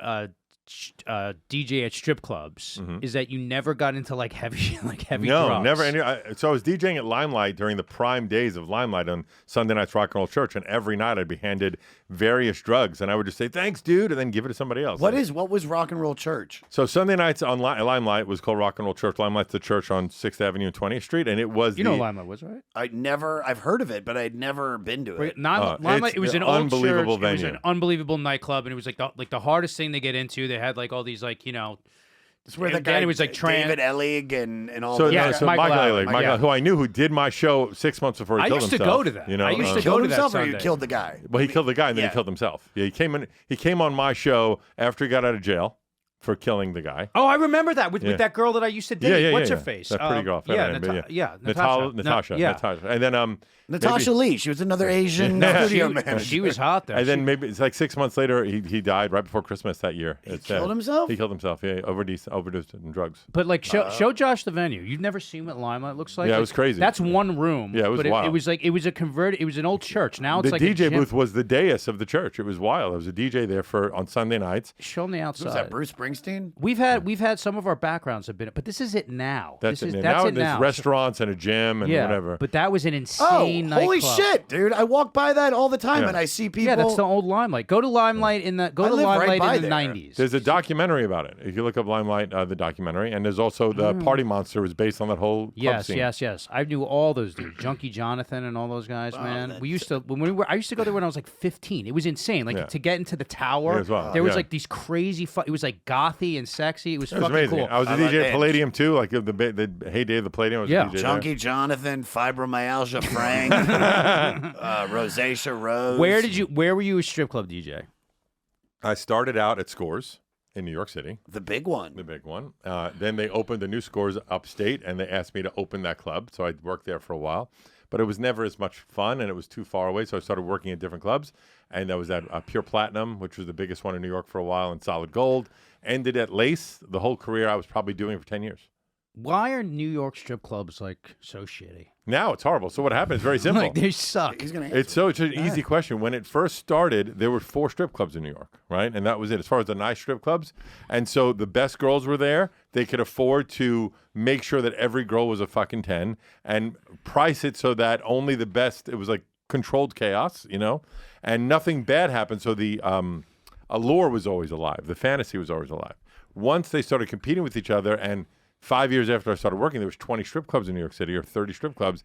DJ at strip clubs is that you never got into like heavy No, drugs. never. So I was DJing at Limelight during the prime days of Limelight on Sunday Night's Rock and Roll Church, and every night I'd be handed various drugs, and I would just say, thanks, dude, and then give it to somebody else. What was Rock and Roll Church? So Sunday nights on Limelight was called Rock and Roll Church. Limelight's the church on 6th Avenue and 20th Street, and it was know Limelight was, right? I've heard of it, but I'd never been to it. Limelight, it's it was an an old unbelievable church. It was venue. an unbelievable nightclub, and it was like the hardest thing to get into. They had like all these It's where the and guy then it was like David Ellig and all. So, the Yeah, so Michael Michael Ellig, Ellig, yeah. who I knew, who did my show 6 months before he I killed used to himself. go to that. You know, I used to go killed to that himself, or you Sunday. killed the guy. Well, he killed the guy and then Yeah. he killed himself. Yeah, he came on my show after he got out of jail for killing the guy. Oh, I remember that with Yeah. that girl that I used to date. Yeah, What's yeah. her face? That pretty girl. Natasha. Natasha. And then Natasha Lee. She was another Asian Yeah. studio manager. She was hot there. And then maybe it's like 6 months later, he died right before Christmas that year. It's sad. killed himself? He killed himself. Yeah, overdosed on drugs. But like, show Josh the venue. You've never seen what Limelight looks like. Yeah, it Like, was crazy. That's one room. Yeah, it was but wild. It was like it was an old church. Now it's The like a DJ gym. booth was the dais of the church. It was wild. There was a DJ there on Sunday nights. Show on the outside. Was that Bruce Springsteen? We've had some of our backgrounds have been, but this is it now. That's this it. is Now it there's now. restaurants and a gym and yeah, whatever. but that was an Oh, insane holy nightclub. shit, dude! I walk by that all the time, Yeah. and I see people. Yeah, that's the old Limelight. Go to Limelight I live right Limelight by in the there. '90s. There's a documentary about it. If you look up Limelight, the documentary, and there's also the Party Monster was based on that whole club Yes, scene. yes. I knew all those dudes, Junkie Jonathan and all those guys, man. We used to I used to go there when I was like 15. It was insane. Like Yeah. to get into the tower, Yeah, as well. there was Yeah. like these crazy. It was like gothy and sexy. It was It was fucking amazing. cool. I was a I DJ love at it. Palladium too, like the heyday of the Palladium. I was Yeah. a DJ there. Junkie Jonathan, Fibromyalgia Frank, Rosacea Rose. Where were you a strip club DJ? I started out at Scores in New York City, The big one. the big one. Then they opened the new Scores upstate, and they asked me to open that club. So I worked there for a while. but it was never as much fun, and it was too far away. So I started working at different clubs, and that was at Pure Platinum, which was the biggest one in New York for a while, and Solid Gold. Ended at Lace. The whole career I was probably doing it for 10 years. Why are New York strip clubs like so shitty? Now it's horrible. So what happened is very simple. Like they suck. He's gonna It's an easy question. When it first started, there were 4 strip clubs in New York, right? And that was it as far as the nice strip clubs. And so the best girls were there. They could afford to make sure that every girl was a fucking 10 and price it so that only the best, it was like controlled chaos, and nothing bad happened. So the allure was always alive. The fantasy was always alive. Once they started competing with each other, and 5 years after I started working, there was 20 strip clubs in New York City or 30 strip clubs.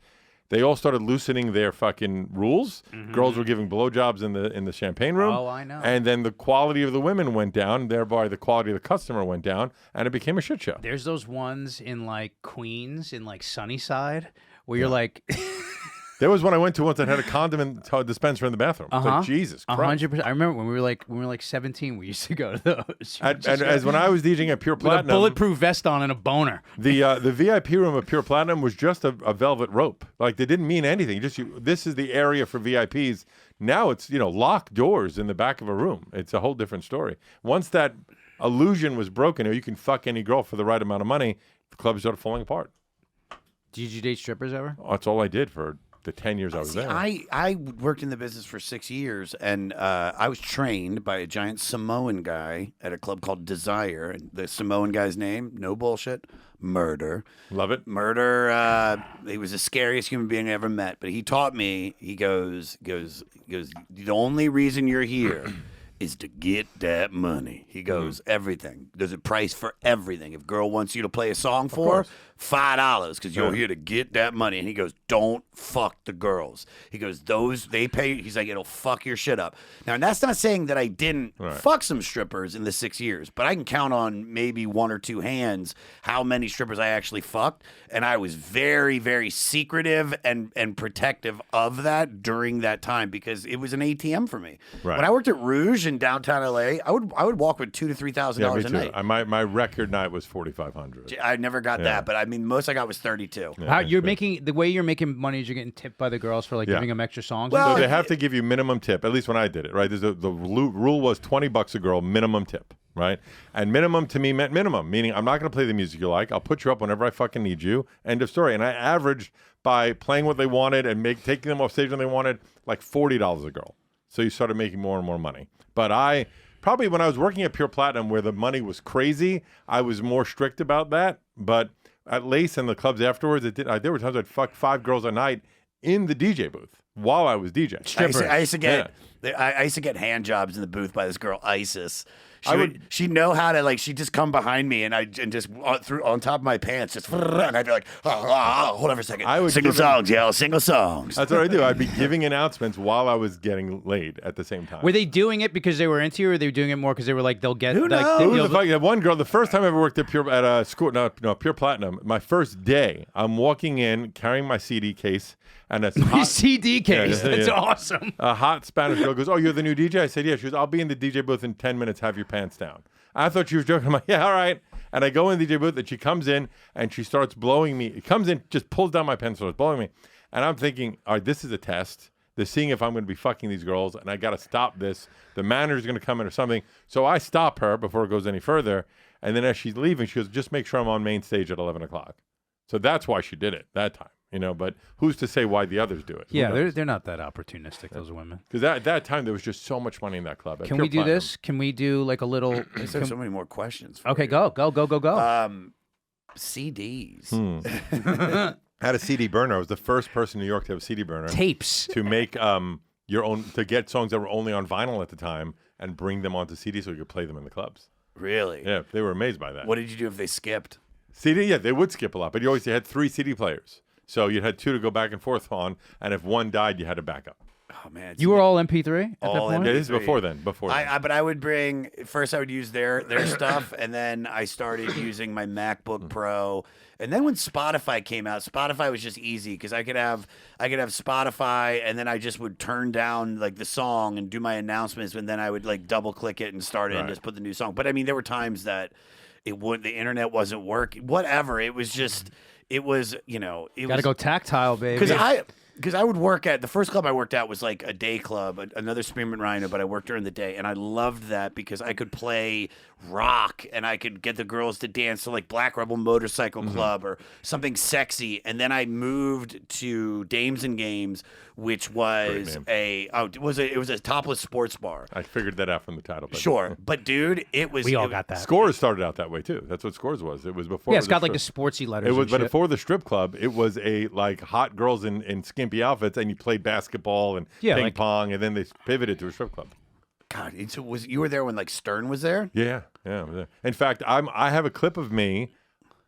They all started loosening their fucking rules. Girls were giving blowjobs in the champagne room. Oh, I know. And then the quality of the women went down, thereby the quality of the customer went down, and it became a shit show. There's those ones in like Queens, in like Sunnyside, where you're like, There was one I went to once that had a condiment dispenser in the bathroom. It's like, Jesus Christ. 100%. I remember when we were like 17, we used to go to those. And as when I was DJing at Pure with a Platinum, bulletproof vest on and a boner. the VIP room of Pure Platinum was just a velvet rope. Like they didn't mean anything. This is the area for VIPs. Now it's locked doors in the back of a room. It's a whole different story. Once that illusion was broken, you can fuck any girl for the right amount of money. The club started falling apart. Did you date strippers ever? Oh, that's all I did for the 10 years I was there. I worked in the business for 6 years, and I was trained by a giant Samoan guy at a club called Desire. And the Samoan guy's name, no bullshit, Murder. Love it. Murder. He was the scariest human being I ever met. But he taught me. He goes. The only reason you're here is to get that money. He goes, everything. There's a price for everything. If a girl wants you to play a song for her, $5 because you're here to get that money. And he goes, don't fuck the girls. He goes, they pay. He's like, it'll fuck your shit up. Now, and that's not saying that I didn't fuck some strippers in the 6 years, but I can count on maybe 1 or 2 hands how many strippers I actually fucked. And I was very, very secretive and protective of that during that time because it was an ATM for me. Right. When I worked at Rouge in downtown LA, I would walk with $2,000 to $3,000 me a too. night. My record night was $4,500. I never got that, but I mean, most I got was 32. How you're making the way you're making money is you're getting tipped by the girls for like giving them extra songs. Well, So they have to give you minimum tip, at least when I did it, right? The rule was $20 a girl, minimum tip, right? And minimum to me meant minimum, meaning I'm not going to play the music you like. I'll put you up whenever I fucking need you. End of story. And I averaged by playing what they wanted and taking them off stage when they wanted, like $40 a girl. So you started making more and more money. But probably when I was working at Pure Platinum where the money was crazy, I was more strict about that. But at Lace and the clubs afterwards, there were times I'd fuck 5 girls a night in the DJ booth while I was DJing. I used to get hand jobs in the booth by this girl Isis. She'd know how to she'd just come behind me and just through on top of my pants just and I'd be like, hold on for a second. Single songs. That's what I do. I'd be giving announcements while I was getting laid at the same time. Were they doing it because they were into you, or they were doing it more because they were like they'll get? Who knows? One girl, the first time I ever worked at Pure Platinum, my first day, I'm walking in carrying my CD case and a hot CD case. That's awesome. A hot Spanish girl goes, "Oh, you're the new DJ?" I said, "Yeah." She goes, "I'll be in the DJ booth in 10 minutes. Have your pants down." I thought she was joking. I'm like, "Yeah, all right." And I go in the DJ booth and she comes in and she starts blowing me. It comes in, just pulls down my pants, starts blowing me. And I'm thinking, all right, this is a test. They're seeing if I'm going to be fucking these girls and I got to stop this. The manager's going to come in or something. So I stop her before it goes any further. And then as she's leaving, she goes, "Just make sure I'm on main stage at 11 o'clock. So that's why she did it that time. But who's to say why the others do it? Yeah, they're not that opportunistic, those women. Because at that time, there was just so much money in that club. Can we do this? Can we do like a little... There's so many more questions. Okay, go. CDs. I had a CD burner. I was the first person in New York to have a CD burner. Tapes. To make your own, to get songs that were only on vinyl at the time and bring them onto CD so you could play them in the clubs. Really? Yeah, they were amazed by that. What did you do if they skipped? CD, yeah, they would skip a lot, but you had 3 CD players. So you had 2 to go back and forth on, and if one died, you had a backup. Oh man, you were all MP3 at that point? Yeah, this is before then. But I would bring first. I would use their stuff, and then I started using my MacBook Pro. And then when Spotify came out, Spotify was just easy because I could have Spotify, and then I just would turn down like the song and do my announcements, and then I would like double click it and start it and just put the new song. But I mean, there were times that the internet wasn't working. Whatever. It was just. It was, Got to go tactile, baby. Because because I would work at the first club I worked at was like a day club, another Spearmint Rhino, but I worked during the day, and I loved that because I could play rock and I could get the girls to dance to like Black Rebel Motorcycle Club or something sexy, and then I moved to Dames and Games, which was it was a topless sports bar. I figured that out from the title. But Sure, but dude, We all got that. Scores started out that way too. That's what Scores was. It was before. Yeah, it's got like the sportsy letters. It was, and but shit. before the strip club, it was a like hot girls in skimpy outfits, and you played basketball and ping pong, and then they pivoted to a strip club. God, you were there when like Stern was there? Yeah, I was there. In fact, I have a clip of me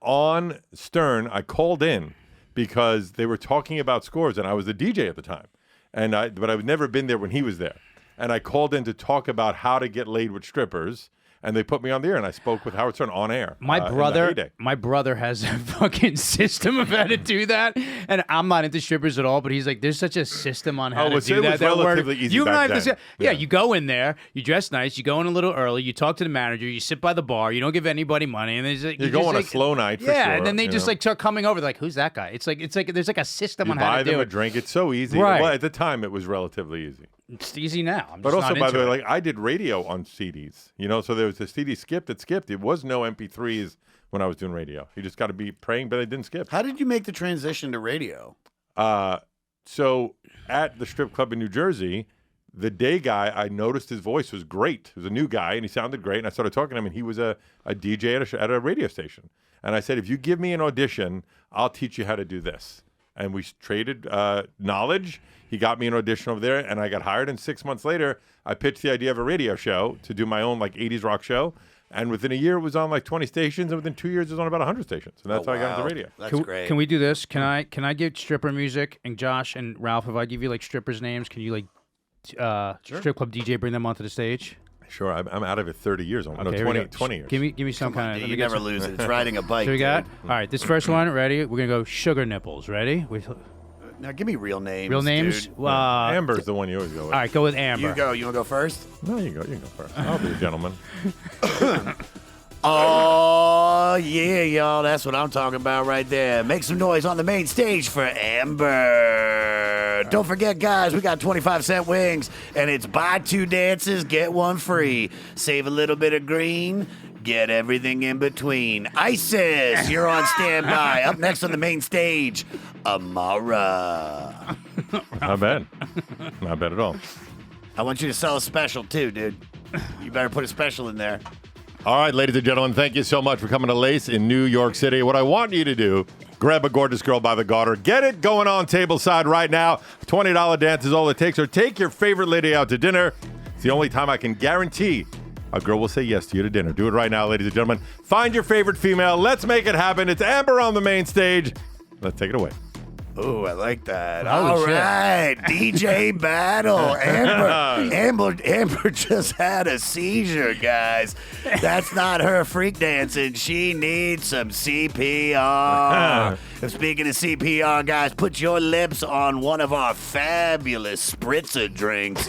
on Stern. I called in because they were talking about Scores, and I was the DJ at the time, but I've never been there when he was there, and I called in to talk about how to get laid with strippers. And they put me on the air, and I spoke with Howard Stern on air. My brother has a fucking system of how to do that, and I'm not into strippers at all. But he's like, "There's such a system on how to do that." It was relatively easy back then. Yeah, you go in there, you dress nice, you go in a little early, you talk to the manager, you sit by the bar, you don't give anybody money, and like, you go on a slow night. For sure, and then they just like start coming over. They're like, "Who's that guy?" It's like there's like a system on how to do it. Buy them a drink. It's so easy. Right. Well, at the time, it was relatively easy. It's easy now. I'm But just also, not by into the way, it. like I did radio on CDs, so there was the CD skip that skipped. It was no MP3s when I was doing radio. You just got to be praying, but it didn't skip. How did you make the transition to radio? So at the strip club in New Jersey, the day guy, I noticed his voice was great. He was a new guy, and he sounded great. And I started talking to him, and he was a DJ at a radio station. And I said, if you give me an audition, I'll teach you how to do this. And we traded knowledge. He got me an audition over there, and I got hired. And 6 months later, I pitched the idea of a radio show to do my own like 80s rock show. And within a year, it was on like 20 stations, and within 2 years, it was on about 100 stations. And that's how I got into radio. That's great. Can we do this? Can I give stripper music? And Josh and Ralph, if I give you like strippers' names, can you like strip club DJ bring them onto the stage? Sure, I'm out of it 30 years. Okay, No, here we 20, go. 20 years. Give me some kind of. You never lose it. It's riding a bike. So we got. dude. All right, this first one. Ready? We're gonna go sugar nipples. Ready? Now give me real names. Real names. dude. Amber's the one you always go with. All right, go with Amber. You go. You want to go first? No, you go. You can go first. I'll be a gentleman. Oh, yeah, y'all. That's what I'm talking about right there. Make some noise on the main stage for Amber. Don't forget, guys, we got 25-cent wings, and it's buy 2 dances, get 1 free. Save a little bit of green, get everything in between. ISIS, you're on standby. Up next on the main stage, Amara. Not bad. Not bad at all. I want you to sell a special, too, dude. You better put a special in there. All right, ladies and gentlemen, thank you so much for coming to Lace in New York City. What I want you to do, grab a gorgeous girl by the garter. Get it going on tableside right now. $20 dance is all it takes. Or take your favorite lady out to dinner. It's the only time I can guarantee a girl will say yes to you to dinner. Do it right now, ladies and gentlemen. Find your favorite female. Let's make it happen. It's Amber on the main stage. Let's take it away. Oh, I like that. Holy All shit. right, DJ battle. Amber just had a seizure, guys. That's not her freak dancing. She needs some CPR. And speaking of CPR, guys, put your lips on one of our fabulous spritzer drinks.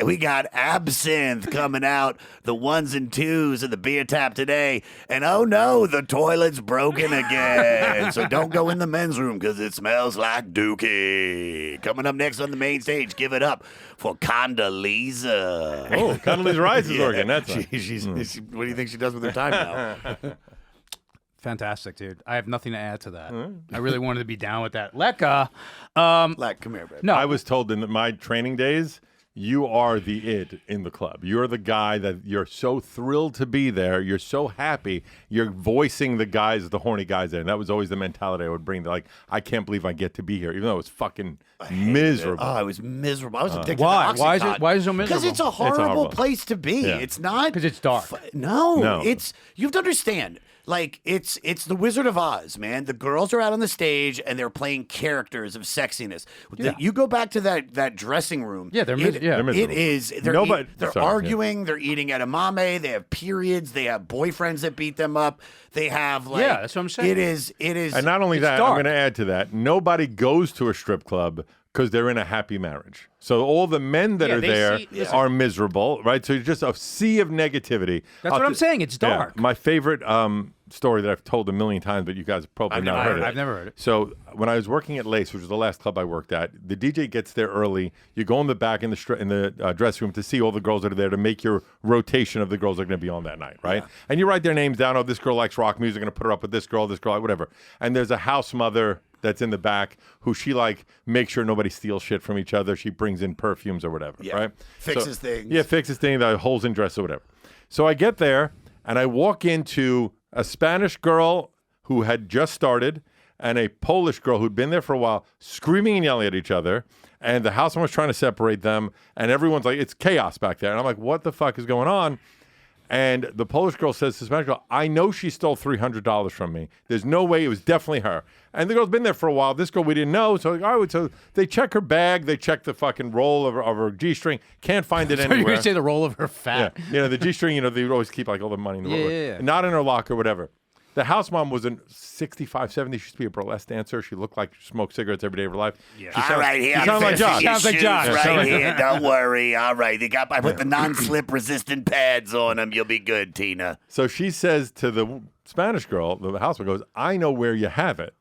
we got absinthe coming out, the 1s and 2s of the beer tap today. And oh no, the toilet's broken again. So don't go in the men's room because it smells like dookie. Coming up next on the main stage, give it up for Condoleezza. Oh, Condoleezza Rice is working. That's nice. What do you think she does with her time now? Fantastic, dude. I have nothing to add to that. I really wanted to be down with that. Lekka. Like, come here, baby. No, I was told in my training days, you are the it in the club. You're the guy that you're so thrilled to be there. You're so happy. You're voicing the guys, the horny guys there. And that was always the mentality I would bring. Like, I can't believe I get to be here, even though it was fucking miserable. Oh, I was miserable. I was addicted Why? to Why is it? Oxycontin. Why is it so miserable? Because it's a horrible horrible. place to be. Yeah. It's not. Because it's dark. No, it's you have to understand. Like it's the Wizard of Oz, man. The girls are out on the stage and they're playing characters of sexiness. Yeah. You go back to that dressing room. Yeah, they're They're miserable. It is. They're Nobody- they're sorry, arguing. They're eating edamame. They have periods. They have boyfriends that beat them up. They have like. Yeah, that's what I'm saying. It is. And not only It's that, dark. I'm going to add to that. Nobody goes to a strip club because they're in a happy marriage. So all the men that Yeah, are they there see- are miserable, right? So you're just a sea of negativity. That's what I'm saying. It's Yeah. dark. My favorite story that I've told a million times, but you guys have probably not heard it. I've never heard it. So when I was working at Lace, which was the last club I worked at, the DJ gets there early. You go in the back in the dressing room to see all the girls that are there to make your rotation of the girls that are going to be on that night, right? Yeah. And you write their names down. Oh, this girl likes rock music. I'm going to put her up with this girl, whatever. And there's a house mother that's in the back who she makes sure nobody steals shit from each other. She brings in perfumes or whatever, right? Fixes things. Yeah, fixes things, the holes in dress or whatever. So I get there and I walk into a Spanish girl who had just started and a Polish girl who'd been there for a while screaming and yelling at each other. And the houseman was trying to separate them. And everyone's like, it's chaos back there. And I'm like, what the fuck is going on? And the Polish girl says to the Spanish girl, I know she stole $300 from me. There's no way. It was definitely her. And the girl's been there for a while. This girl we didn't know. So, so they check her bag. They check the fucking roll of her G-string. Can't find it You're anywhere. going to say the roll of her fat. Yeah. The G-string, they would always keep all the money in the roll. Yeah. Not in her locker, whatever. The house mom was in 65, 70. She used to be a burlesque dancer. She looked like she smoked cigarettes every day of her life. Yeah. All right, here. She sounded like Josh. Sounds like Josh. Right here. Don't worry. All right. I put the non-slip resistant pads on them. You'll be good, Tina. So she says to the Spanish girl, the houseman goes, I know where you have it.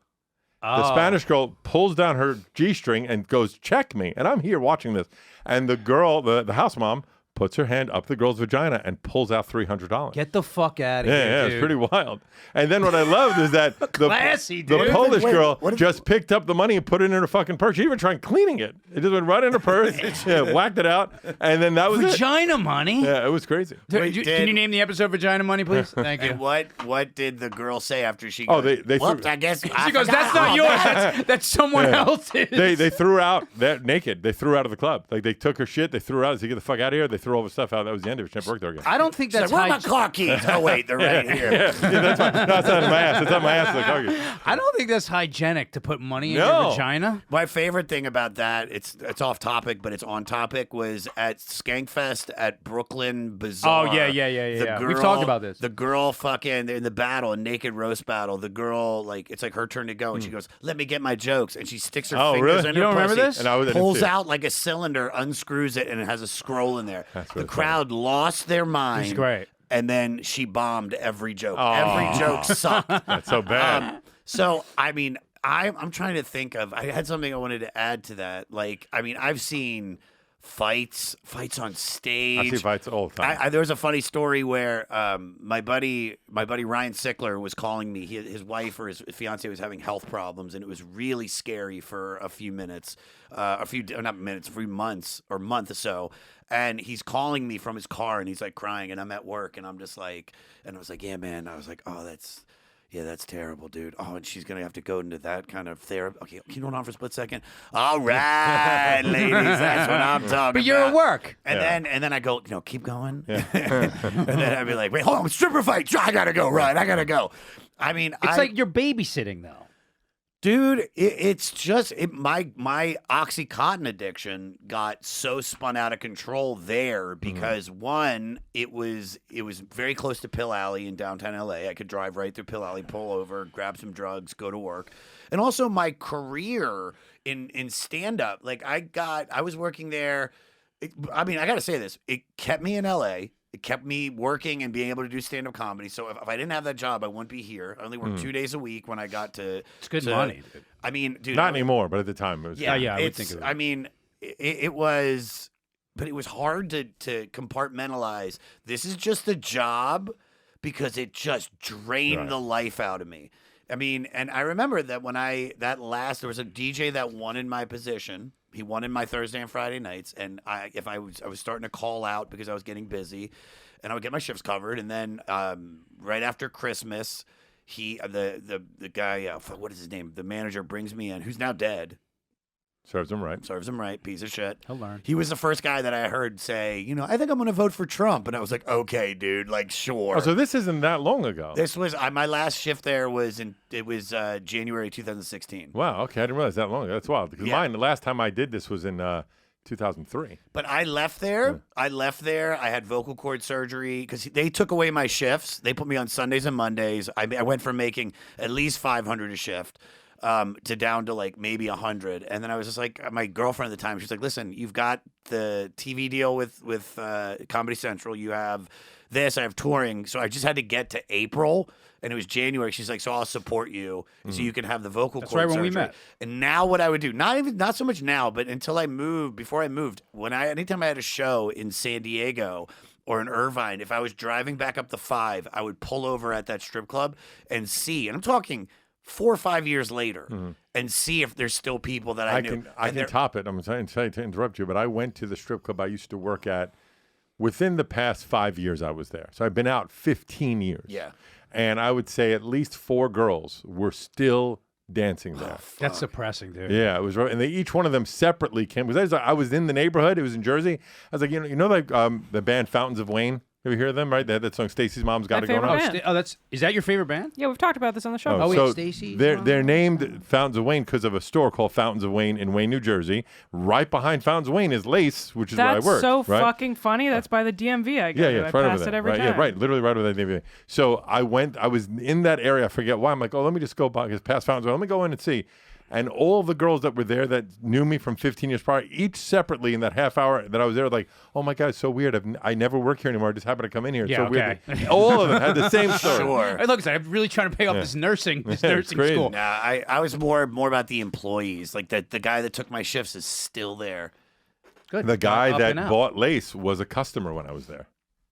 The Spanish girl pulls down her G-string and goes, check me. And I'm here watching this. And the girl, the house mom, puts her hand up the girl's vagina and pulls out $300. Get the fuck out of here, Yeah, dude. it's pretty wild. And then what I loved is that Classy, the dude. Polish Wait, girl what is- just picked up the money and put it in her fucking purse. She even tried cleaning it. It just went right in her purse, whacked it out, and then that was it. Vagina money? Yeah, it was crazy. Wait, Can you name the episode Vagina Money, please? Thank you. And what did the girl say after she? Oh, goes, they whoops, threw- I guess She goes, that's not yours. That's someone else's. They threw her out. They're naked. They threw her out of the club. They took her shit. They threw her out. They said, get the fuck out of here. They threw all the stuff out. That was the end of it. She never worked there again. I don't think Like, that's where are my hygienic. car keys? Oh wait, they're right here. No, it's not in my ass. It's on my ass. I don't think that's hygienic to put money in No. your vagina. My favorite thing about that, it's off topic, but it's on topic, was at Skankfest at Brooklyn Bazaar. Oh, yeah. We've talked about this. The girl fucking in the battle, a naked roast battle. The girl, it's like her turn to go, and she goes, "Let me get my jokes," and she sticks her Oh, fingers really? in You her don't remember pussy, this? And I didn't pulls see it. out like a cylinder, unscrews it, and it has a scroll in there. That's The really crowd lost their mind. It's great. And then she bombed every joke. Oh. Every joke sucked. That's so bad. So, I mean, I'm trying to think of. I had something I wanted to add to that. I've seen fights on stage. I see fights all the time. There was a funny story where my buddy Ryan Sickler was calling me. His wife or his fiance was having health problems, and it was really scary for a few minutes, a few months or month or so. And he's calling me from his car, and he's like crying, and I'm at work, and I'm just like, and I was like, yeah, man. I was like, oh, that's terrible, dude. Oh, and she's gonna have to go into that kind of therapy. Okay, can you hold on for a split second? All right, ladies, that's what I'm talking But you're about. at work. And then I go, keep going. and then I'd be like, wait, hold on, stripper fight. I gotta go, right? I gotta go. I mean, It's like you're babysitting, though. dude, it's just my OxyContin addiction got so spun out of control there because one, it was very close to Pill Alley in downtown LA. I could drive right through Pill Alley, pull over, grab some drugs, go to work. And also my career in stand up, I was working there. I got to say this, it kept me in LA. It kept me working and being able to do stand-up comedy. So if I didn't have that job, I wouldn't be here. I only worked 2 days a week when I got to. It's good money, dude. I mean, dude. Not anymore, but at the time it was. Yeah, I would think it was. I mean, it was, but it was hard to compartmentalize. This is just a job because it just drained the life out of me. I mean, and I remember that when there was a DJ that wanted my position. He wanted my Thursday and Friday nights, and I was starting to call out because I was getting busy, and I would get my shifts covered. And then right after Christmas, the guy, what is his name? The manager brings me in, who's now dead. Serves him right. Serves him right, piece of shit. He'll learn. He was the first guy that I heard say, I think I'm going to vote for Trump. And I was like, okay, dude, sure. Oh, so this isn't that long ago. This was, my last shift there was January 2016. Wow. Okay, I didn't realize that long ago. That's wild. Because Yeah. the last time I did this was in 2003. But I left there. I had vocal cord surgery because they took away my shifts. They put me on Sundays and Mondays. I went from making at least $500 a shift to down to like maybe 100. And then I was just like, my girlfriend at the time, she's like, listen, you've got the TV deal with Comedy Central. You have this, I have touring. So I just had to get to April. And it was January. She's like, so I'll support you so you can have the vocal cord right, when surgery. we met. And now what I would do, not so much now, but until I moved, before I moved, anytime I had a show in San Diego or in Irvine, if I was driving back up the 5, I would pull over at that strip club and see, and I'm talking 4 or 5 years later, and see if there's still people that I knew. I can top it. I'm sorry to interrupt you, but I went to the strip club I used to work at within the past 5 years I was there. So I've been out 15 years. Yeah. And I would say at least 4 girls were still dancing there. That's depressing, dude. Yeah, it was right. And each one of them separately came. Because I was in the neighborhood. It was in Jersey. I was like, you know, like the band Fountains of Wayne? Have you heard of them, right? They had that song, Stacy's Mom's Got My It Going favorite On. band. Is that your favorite band? Yeah, we've talked about this on the show. Oh, so wait, Stacy's they're named Fountains of Wayne because of a store called Fountains of Wayne in Wayne, New Jersey. Right behind Fountains of Wayne is Lace, which is That's where I work. so right? fucking funny. That's by the DMV. I go Yeah, to. yeah, I it's right over pass there. it every right, time. Yeah, right, literally right over there. So I was in that area. I forget why. I'm like, oh, let me just go by because past Fountains. Let me go in and see. And all the girls that were there that knew me from 15 years prior, each separately in that half hour that I was there, like, oh my God, it's so weird. I never work here anymore. I just happen to come in here. It's Yeah, so weird. okay. All of them had the same story. Sure. Hey, look, I'm really trying to pay off this nursing crazy. school. Nah, I was more about the employees. Like the guy that took my shifts is still there. Good. The guy Up that and out. bought Lace was a customer when I was there.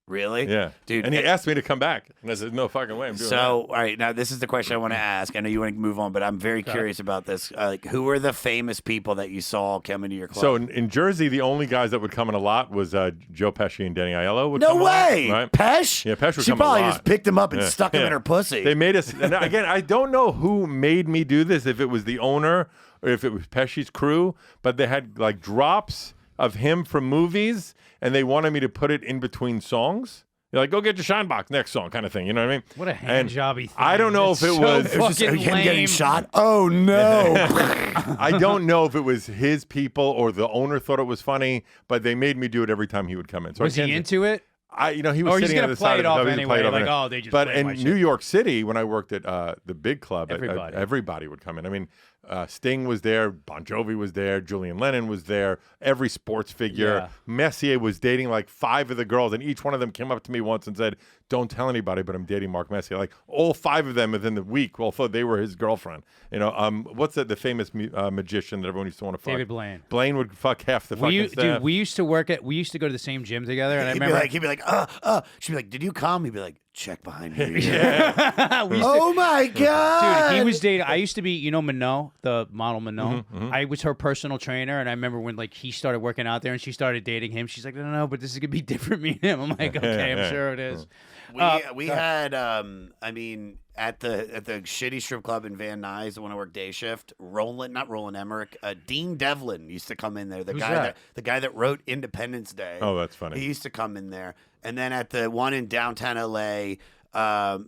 Really? Yeah. Dude. And he asked me to come back. And I said, no fucking way. I'm doing So, all right, now this is the question I want to ask. I know you want to move on, but I'm very curious about this. Like, who were the famous people that you saw come into your that. club? So in Jersey, the only guys that would come in a lot was Joe Pesci and Danny Aiello. Would no come way, a lot, right? Pesh. Yeah, Pesh would She come a probably lot. just picked him up and Yeah. stuck him in her pussy. They made us. And again, I don't know who made me do this. If it was the owner or if it was Pesci's crew, but they had like drops of him from movies, and they wanted me to put it in between songs. You're like, go get your shine box, next song, kind of thing. You know what I mean? What a hand jobby thing. I don't know It's if it so was. It was just fucking him lame. getting shot. Oh no! I don't know if it was his people or the owner thought it was funny, but they made me do it every time he would come in. So Was he into it? he was Or he's sitting gonna on the play side it of off the he anyway, played off like, anyway. oh, they just But play in my New shit. York City, when I worked at the big club, Everybody. would come in. I mean, Sting was there, Bon Jovi was there, Julian Lennon was there, every sports figure. Yeah. Messier was dating like 5 of the girls, and each one of them came up to me once and said, don't tell anybody, but I'm dating Mark Messier. Like all 5 of them within the week, well, thought they were his girlfriend. You know, what's the famous magician that everyone used to want to fuck? David Blaine. Blaine would fuck half the fucking staff. Dude, we used to go to the same gym together, and I he'd remember be like, she'd be like, did you come? He'd be like, check behind you. we used to, Oh my god! dude, he was dating. I used to be, you know, Minot, the model Minot. Mm-hmm, I was her personal trainer, and I remember when like he started working out there, and she started dating him. She's like, no, but this is gonna be different, me and him. I'm like, okay, I'm sure it is. We had I mean at the shitty strip club in Van Nuys when I worked day shift, not Roland Emmerich, Dean Devlin used to come in there. The guy that wrote Independence Day. Oh, that's funny. He used to come in there. And then at the one in downtown LA,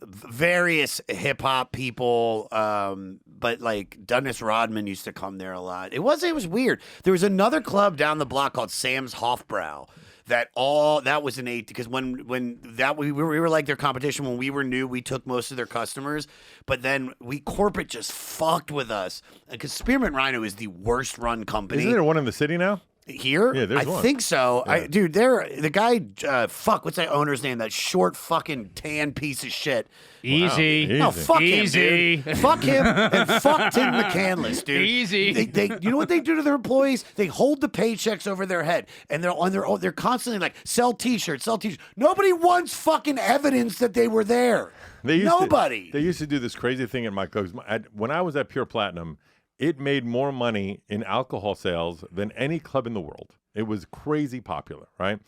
various hip hop people, but like Dennis Rodman used to come there a lot. It was weird. There was another club down the block called Sam's Hofbrau. That was an 8 because when we were like their competition when we were new, we took most of their customers, but then corporate just fucked with us because Spearmint Rhino is the worst run company. Isn't there one in the city now? Here? Yeah, there's I one. think so. Yeah. Dude, the guy, what's that owner's name? That short fucking tan piece of shit. Easy. Wow. No, Easy. fuck Easy. him, dude. Fuck him and fuck Tim McCandless, dude. Easy. They you know what they do to their employees? They hold the paychecks over their head, and they're constantly like, sell T-shirts. Nobody wants fucking evidence that they were there. Nobody. They used to do this crazy thing at my clubs. When I was at Pure Platinum, it made more money in alcohol sales than any club in the world. It was crazy popular, right?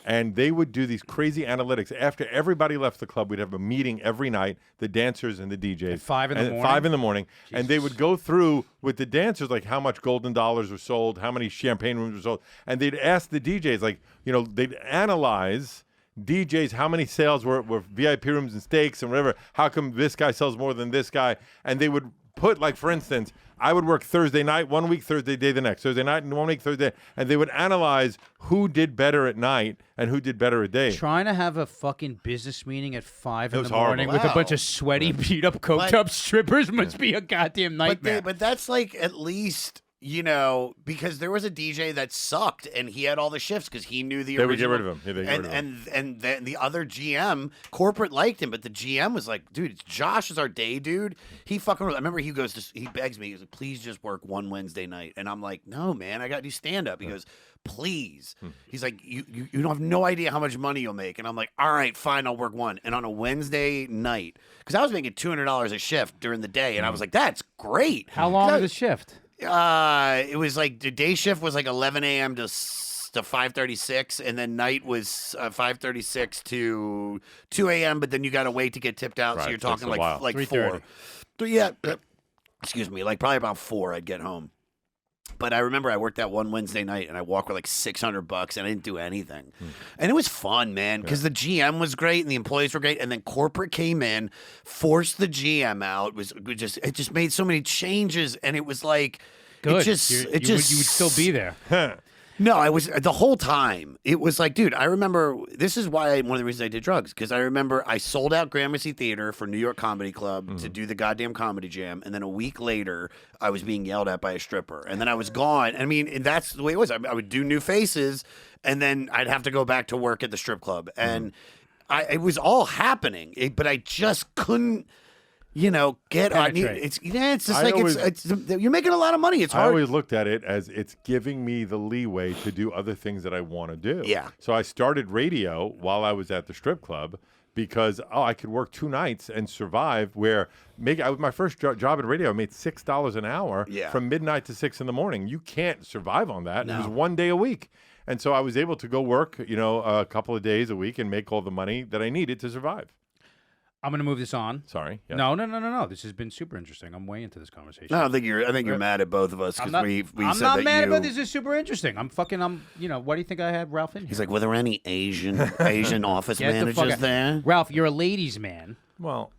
And they would do these crazy analytics. After everybody left the club, we'd have a meeting every night, the dancers and the DJs. At 5 in the morning? 5 in the morning. And they would go through with the dancers, like how much golden dollars were sold, how many champagne rooms were sold. And they'd ask the DJs, like, you know, they'd analyze DJs, how many sales were VIP rooms and steaks and whatever. How come this guy sells more than this guy? And they would put, like, for instance, I would work Thursday night 1 week, Thursday day the next, Thursday night and 1 week, Thursday, and they would analyze who did better at night and who did better at day. Trying to have a fucking business meeting at 5 in was the morning horrible. with a bunch of sweaty, beat up, coked up strippers must be a goddamn nightmare. But that's like at least, because there was a DJ that sucked and he had all the shifts because he knew the They original. would get rid of him. Yeah, they get rid of him. And then the other GM, corporate liked him, but the GM was like, dude, Josh is our day dude. He fucking, I remember he begs me, he's like, please just work one Wednesday night. And I'm like, no, man, I got to do stand up. He goes, please. He's like, you don't have no idea how much money you'll make. And I'm like, all right, fine, I'll work one. And on a Wednesday night, because I was making $200 a shift during the day, and I was like, that's great. How long is the shift? It was like the day shift was like 11 a.m. to 5:36, and then night was 5:36 to 2 a.m. But then you got to wait to get tipped out, so Right, you're takes talking a while. like 3:30. 4. Yeah, excuse me, like probably about 4. I'd get home. But I remember I worked that one Wednesday night, and I walked with like $600, and I didn't do anything. And it was fun, man, because the GM was great, and the employees were great, and then corporate came in, forced the GM out. It just made so many changes, and it was like, Good. you would still be there. No, I was the whole time. It was like, dude, I remember this is why one of the reasons I did drugs, because I remember I sold out Gramercy Theater for New York Comedy Club to do the goddamn comedy jam, and then a week later I was being yelled at by a stripper, and then I was gone. I mean, and that's the way it was. I would do New Faces, and then I'd have to go back to work at the strip club, and it was all happening, but I just couldn't. Get on. It's just like it's you're making a lot of money. It's I hard. always looked at it as it's giving me the leeway to do other things that I want to do. Yeah. So I started radio while I was at the strip club because I could work 2 nights and survive. My first job at radio, I made $6 an hour from midnight to 6 in the morning. You can't survive on that. No. It was 1 day a week. And so I was able to go work, a couple of days a week and make all the money that I needed to survive. I'm going to move this on. Sorry. Yeah. No. This has been super interesting. I'm way into this conversation. No, I think you're mad at both of us because we I'm said not that mad you. about this. Is super interesting. Why do you think I had Ralph in here? He's like, were there any Asian office Get the fuck managers out. there? Ralph, you're a ladies' man. Well,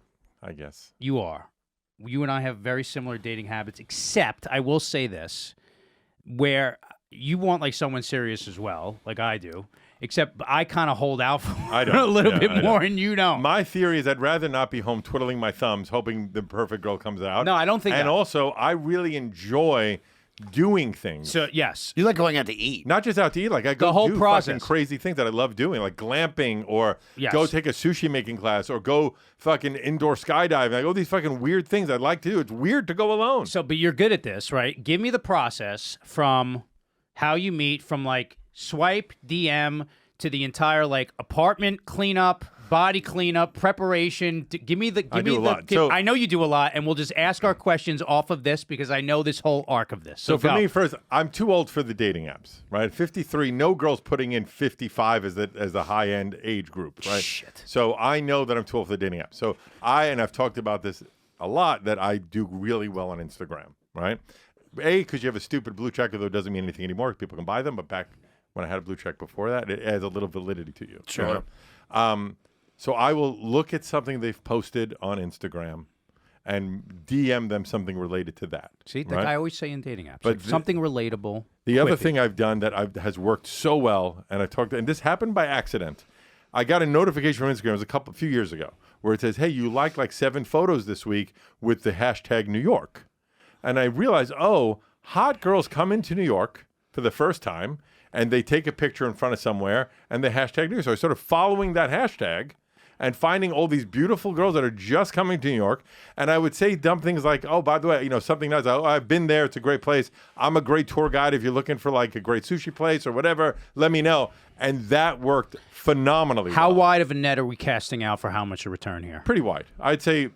I guess. You are. You and I have very similar dating habits, except I will say this, where you want like someone serious as well, like I do. Except I kind of hold out for a little bit more, and you don't. My theory is I'd rather not be home twiddling my thumbs, hoping the perfect girl comes out. No, I don't think And that. also, I really enjoy doing things. So, yes. You like going out to eat. Not just out to eat. Like, I go The whole do process. fucking crazy things that I love doing, like glamping or go take a sushi making class or go fucking indoor skydiving. Like, all these fucking weird things I'd like to do. It's weird to go alone. So, but you're good at this, right? Give me the process from how you meet, from like swipe, DM, to the entire like apartment cleanup, body cleanup, preparation. Give me the. I do a lot. So- I know you do a lot, and we'll just ask our questions off of this because I know this whole arc of this. So for go. me, first, I'm too old for the dating apps, right? 53, no girl's putting in 55 as the high-end age group, right? Shit. So I know that I'm too old for the dating apps. So and I've talked about this a lot, that I do really well on Instagram, right? Because you have a stupid blue check, although it doesn't mean anything anymore. People can buy them, but back when I had a blue check before that, it adds a little validity to you. Sure. You know? So I will look at something they've posted on Instagram and DM them something related to that. See, right? I always say in dating apps, But like something relatable. The other quippy. thing I've done that has worked so well, and and this happened by accident. I got a notification from Instagram, it was a few years ago, where it says, hey, you liked like 7 photos this week with the hashtag New York. And I realized, hot girls come into New York for the first time, and they take a picture in front of somewhere, and they hashtag New York. So I started following that hashtag and finding all these beautiful girls that are just coming to New York. And I would say dumb things like, oh, by the way, something nice. I've been there. It's a great place. I'm a great tour guide. If you're looking for like a great sushi place or whatever, let me know. And that worked phenomenally How well. wide of a net are we casting out for how much a return here? Pretty wide. I'd say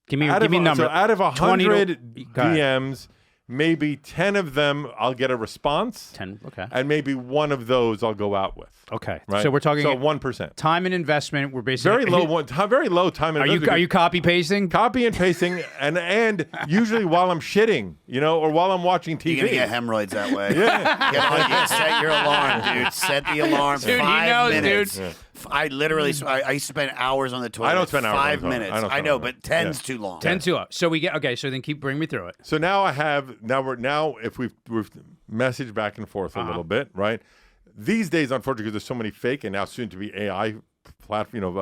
Give me out a of number. So out of 20 to- 100 Go ahead. DMs, maybe 10 of them I'll get a response. 10. Okay. And maybe one of those I'll go out with. Okay. Right? So we're talking 1%. time and investment. We're basically Very low time. Are you copy pasting? Copy and pasting, and usually while I'm shitting, or while I'm watching TV. You're gonna get hemorrhoids that way. Yeah. Set your alarm, dude. Set the alarm. Dude, he 5 knows, minutes. dude. I literally, I spent hours on the toilet. I don't spend hours on the 5 toilet. minutes. I don't I spend know, hours. but 10's too long. 10 to So we get so then bring me through it. So now if we've messaged back and forth a little bit, right? These days, unfortunately, because there's so many fake and now soon to be AI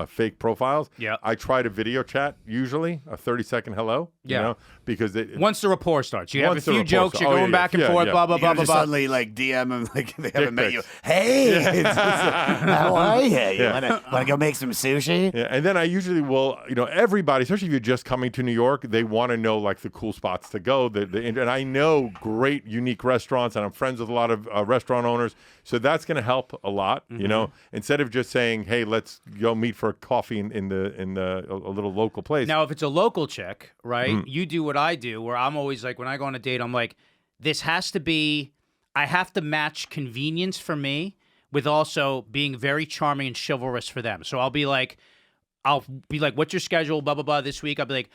fake profiles. Yeah. I try to video chat usually a 30-second hello. Yeah. You know, because Once the rapport starts, you have a Once the few rapport jokes. starts- You're oh, going yeah, back and yeah, forth. yeah. Blah blah You blah don't blah just blah. suddenly like DM them like they haven't met you. pics. Hey, how are you? You want to go make some sushi? Yeah, and then I usually will, everybody, especially if you're just coming to New York, they want to know like the cool spots to go. And I know great, unique restaurants, and I'm friends with a lot of restaurant owners, so that's going to help a lot. Instead of just saying, "Hey, let's go meet for a coffee in a little local place." Now, if it's a local chick, right, you do what I do, where I'm always like, when I go on a date, I'm like, this has to be, I have to match convenience for me with also being very charming and chivalrous for them. So I'll be like, what's your schedule, blah, blah, blah, this week? I'll be like,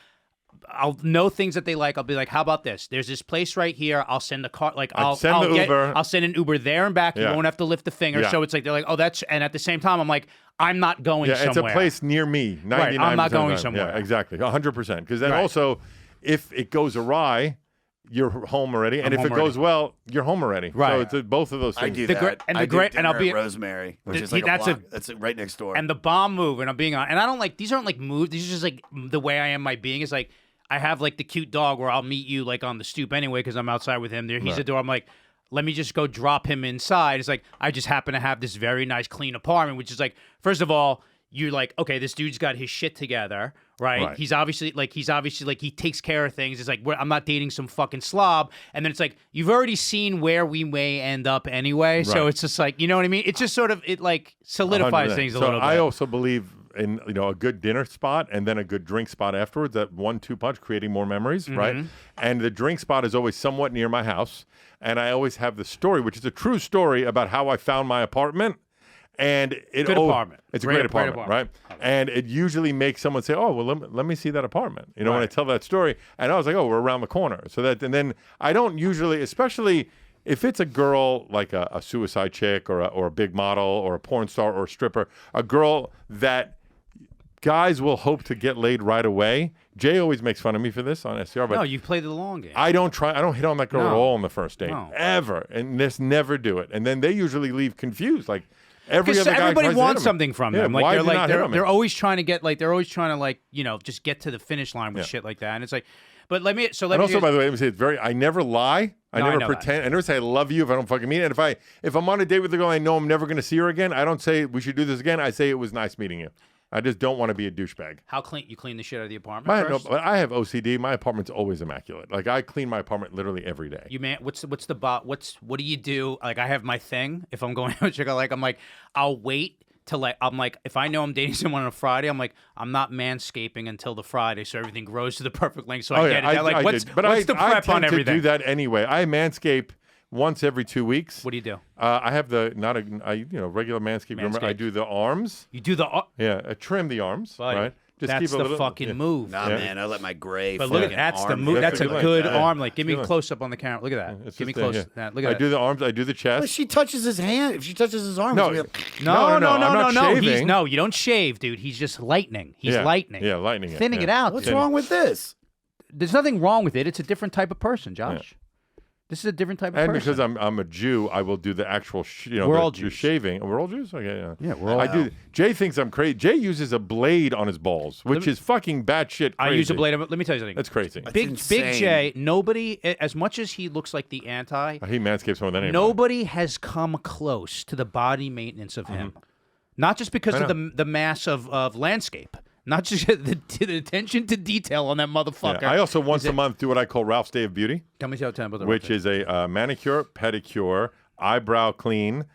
I'll know things that they like. I'll be like, how about this? There's this place right here. I'll send a car. Like I'll send the Uber. I'll send an Uber there and back. Yeah. You won't have to lift the finger. Yeah. So it's like they're like, oh, that's. And at the same time, I'm like, I'm not going Yeah, somewhere. it's a place near me. 99% Right, I'm not of the going time. somewhere. Yeah, exactly, 100%. Because then Right. also, if it goes awry, you're home already, and I'm if home it goes well, you're home already. Right. So it's both of those things. I do The that. great- and I the do great- and I'll dinner be- at Rosemary, which is like that's a block. That's right next door. And the bomb move, and I'm being on, and I don't like, these aren't like moves. These are just like the way I am. My being is like, I have like the cute dog where I'll meet you like on the stoop anyway because I'm outside with him. There, he's Right. the door. I'm like, let me just go drop him inside. It's like I just happen to have this very nice, clean apartment, which is like, first of all, you're like, okay, this dude's got his shit together, right? Right. He's obviously like he takes care of things. It's like I'm not dating some fucking slob. And then it's like you've already seen where we may end up anyway. So Right. it's just like, you know what I mean? It's just sort of it like solidifies 100%. things a So little bit. I also believe in a good dinner spot and then a good drink spot afterwards. That 1-2 punch, creating more memories, Mm-hmm. right? And the drink spot is always somewhat near my house, and I always have the story, which is a true story about how I found my apartment. And Good apartment. It's a Great great apartment, apartment. right? And it usually makes someone say, "Oh, well, let me see that apartment." When I Right. tell that story, and I was like, "Oh, we're around the corner." And then I don't usually, especially if it's a girl like a suicide chick or a big model or a porn star or a stripper, a girl that guys will hope to get laid right away. Jay always makes fun of me for this on SDR, but no, you've played the long game. I don't hit on that girl at No. all on the first date, No. ever, and just never do it. And then they usually leave confused, like every Because other guy everybody tries to hit wants on me. something from Yeah, them. why Like did you not hit on me? they're always trying to get just get to the finish line with shit like that. And it's like, but let me And also, by the way, let me say, I never lie. I No, I never know pretend. I never say I love you if I don't fucking mean it. And if I'm on a date with a girl I know I'm never going to see her again, I don't say we should do this again. I say it was nice meeting you. I just don't want to be a douchebag. how clean you clean the shit out of the apartment first? But I have OCD. My apartment's always immaculate. Like I clean my apartment literally every day. You man, what do you do? Like I have my thing. If I'm going out with a chick, I'm like, I'll wait till if I know I'm dating someone on a Friday, I'm like, I'm not manscaping until the Friday, so everything grows to the perfect length. So I get it. Like, what's did. But what's the I prep tend on everything? to do that anyway. I manscape once every 2 weeks. What do you do? I have regular manscape. Remember, I Manscaped. do the arms. You do the. Yeah, I trim the arms. Buddy, Right. Just that's keep a the little, fucking yeah. move. Nah, Yeah. man, I let my gray. But look at fucking that's the arm move. get That's a through good like that. arm. Like, give me Feel a it. close up on the camera. Look at that. It's Give me just, close. yeah. Look at I that. do the arms. I do the But chest. she touches his hand. If she touches his arm, No, it's gonna be No, I'm not He's, shaving. no, you don't shave, dude. He's just lightening. He's Yeah. lightening. Yeah, lightening it. Thinning yeah. it out. What's dude. wrong with this? There's nothing wrong with it. It's a different type of person, Josh. This is a different type of And person. because I'm a Jew, I will do the actual, We're all the Jews. shaving. We're all Jews? Okay, yeah. Yeah, we're all- I do. Jay thinks I'm crazy. Jay uses a blade on his balls, which is fucking batshit crazy. I use a blade. Let me tell you something. That's crazy. Big insane. J. Nobody, as much as he looks like the anti, He manscapes more than anybody. nobody has come close to the body maintenance of him. Not just because I of the mass of landscape, not just the attention to detail on that motherfucker. Yeah, I also once a month do what I call Ralph's Day of Beauty, Tell me about the which is a manicure, pedicure, eyebrow clean,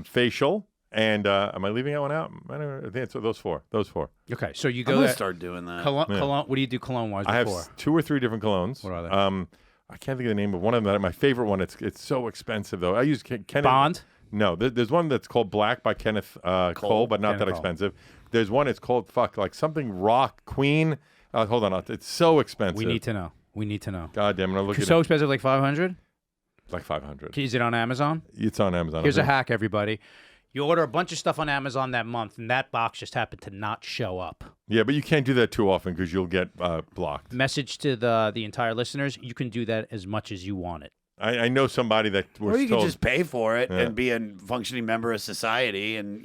facial, and am I leaving that one out? I think it's those four. okay. So you I'm go gonna that start doing that. cologne. What do you do cologne wise? I have before? 2 or 3 different colognes. What are they? I can't think of the name of one of them. My favorite one. It's so expensive though. I use Kenneth Bond? No, there's one that's called Black by Kenneth Cole, but not Kenneth that Cole. expensive. There's one. It's called like something Rock Queen. Hold on, it's so expensive. We need to know. God damn it! I'll look at So it. expensive, like $500. Like 500. Is it on Amazon? It's on Amazon. Here's a hack, everybody. You order a bunch of stuff on Amazon that month, and that box just happened to not show up. Yeah, but you can't do that too often because you'll get blocked. Message to the entire listeners: you can do that as much as you want it. I know somebody that was Or you told, can just pay for it and be a functioning member of society, and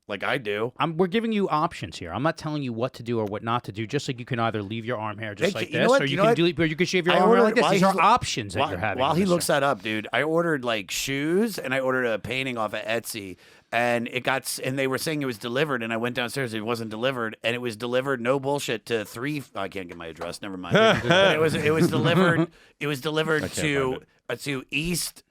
like I do. We're giving you options here. I'm not telling you what to do or what not to do. Just like you can either leave your arm hair just like you know this, what? or You you know can what? do, or you can shave your I arm hair ordered- like this. while These he's are options that you're having. While on he this looks show. that up, dude, I ordered like shoes and I ordered a painting off of Etsy, and and they were saying it was delivered, and I went downstairs, it wasn't delivered, and it was delivered, no bullshit, to I can't get my address, never mind. But it was delivered. It was delivered to East.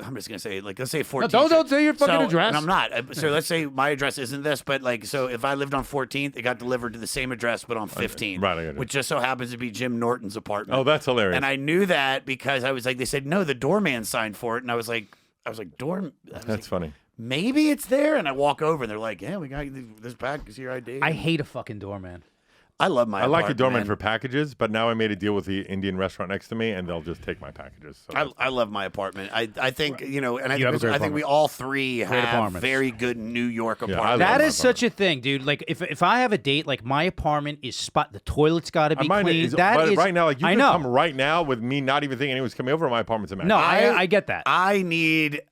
I'm just gonna say, like, let's say 14th. No, don't say your fucking address. And I'm not. So let's say my address isn't this, but like, so if I lived on 14th, it got delivered to the same address, but on 15th, Right, I got it. which just so happens to be Jim Norton's apartment. Oh, that's hilarious. And I knew that because I was like, they said no, the doorman signed for it, and I was like, That's funny. maybe it's there, and I walk over, and they're like, yeah, we got this back. Is your ID? I hate a fucking doorman. I love my. I like a apartment, doorman man. for packages, but now I made a deal with the Indian restaurant next to me, and they'll just take my packages. So I love my apartment. I think and I You have a think, great I think we apartment. all three have apartments. very good New York I apartments. love That my is such a thing, dude. Like if I have a date, like my apartment is spot. The toilet's got to be mine clean. is, That but is right now, like you I can know. come right now with me not even thinking anyone's coming over. My apartment's immaculate. No, I get that. I need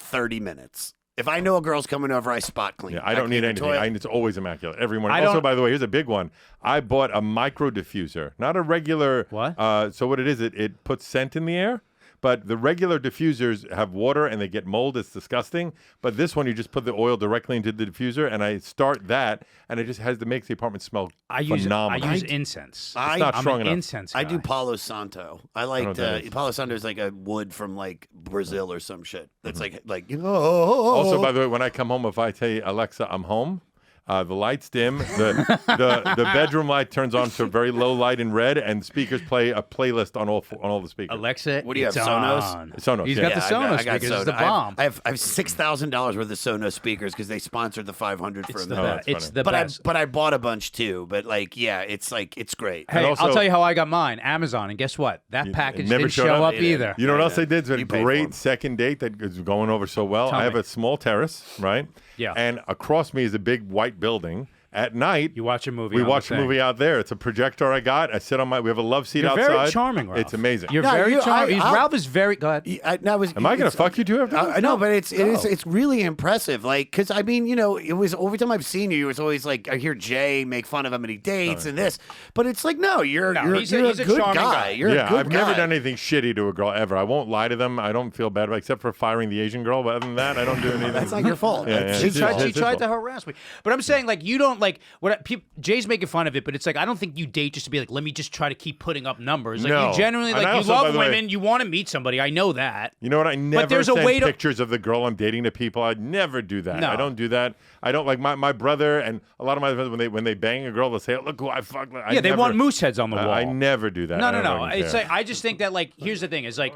30 minutes. If I know a girl's coming over, I spot clean. Yeah, I don't need clean the anything. toilet. It's always immaculate every morning. I Also, don't- by the way, here's a big one. I bought a micro diffuser, not a regular. What? So what it is, it puts scent in the air. But the regular diffusers have water and they get mold. It's disgusting. But this one, you just put the oil directly into the diffuser, and I start that, and it just makes the apartment smell phenomenal. I use incense. I- not I'm strong an enough. incense I guy. do Palo Santo. I know like what that is. Palo Santo is like a wood from like Brazil or some shit. That's Mm-hmm. like Also, by the way, when I come home, if I tell you, Alexa, I'm home, the lights dim, the bedroom light turns on to a very low light in red, and speakers play a playlist on all the speakers. Alexa, What do you have, it's Sonos? on. Sonos, He's yeah. got the Sonos I got speakers. It's Sonos. the bomb. I have $6,000 worth of Sonos speakers because they sponsored the 500 for It's a the minute. best. that's It's funny. the best. But I bought a bunch too. But like, yeah, it's great. Hey, also- I'll tell you how I got mine. Amazon, and guess what? That package never didn't showed show up? up either. You know what Yeah, else I did? It's a you paid for 'em. great second date that is going over so well. Tell I have me. a small terrace, right? Yeah. And across me is a big white building. At night, You watch a movie. we on the watch a thing. movie out there. It's a projector I got. I sit on we have a love seat You're outside. very charming, Ralph. It's amazing. You're No, very you- charming. I'll- Ralph is very. Go ahead. Am Am I going to fuck you too after this? I know, but it's really impressive. Like, because I mean, it was every time I've seen you, it was always like I hear Jay make fun of how many dates and this, but it's like no, you're he's a good charming guy. guy. You're Yeah, a good I've guy. never done anything shitty to a girl ever. I won't lie to them. I don't feel bad about it, except for firing the Asian girl. But other than that, I don't do anything. That's not your fault. Yeah, That's- yeah. She It's his tried fault. to harass me, but I'm saying like you don't like what Jay's making fun of it, but it's like I don't think you date just to be like let me just try to keep putting up numbers. Like No. you genuinely And like I you also, by love the way- women, you want to meet somebody. I know that. You know what? I never there's a send way to- pictures of the girl I'm dating to people. I'd never do that. No. I don't do that. I don't like my brother and a lot of my friends when they bang a girl, they'll say, "Look who I fucked." Yeah, they want moose heads on the wall. I never do that. No, I no, don't no. fucking It's care. like I just think that like here's the thing is like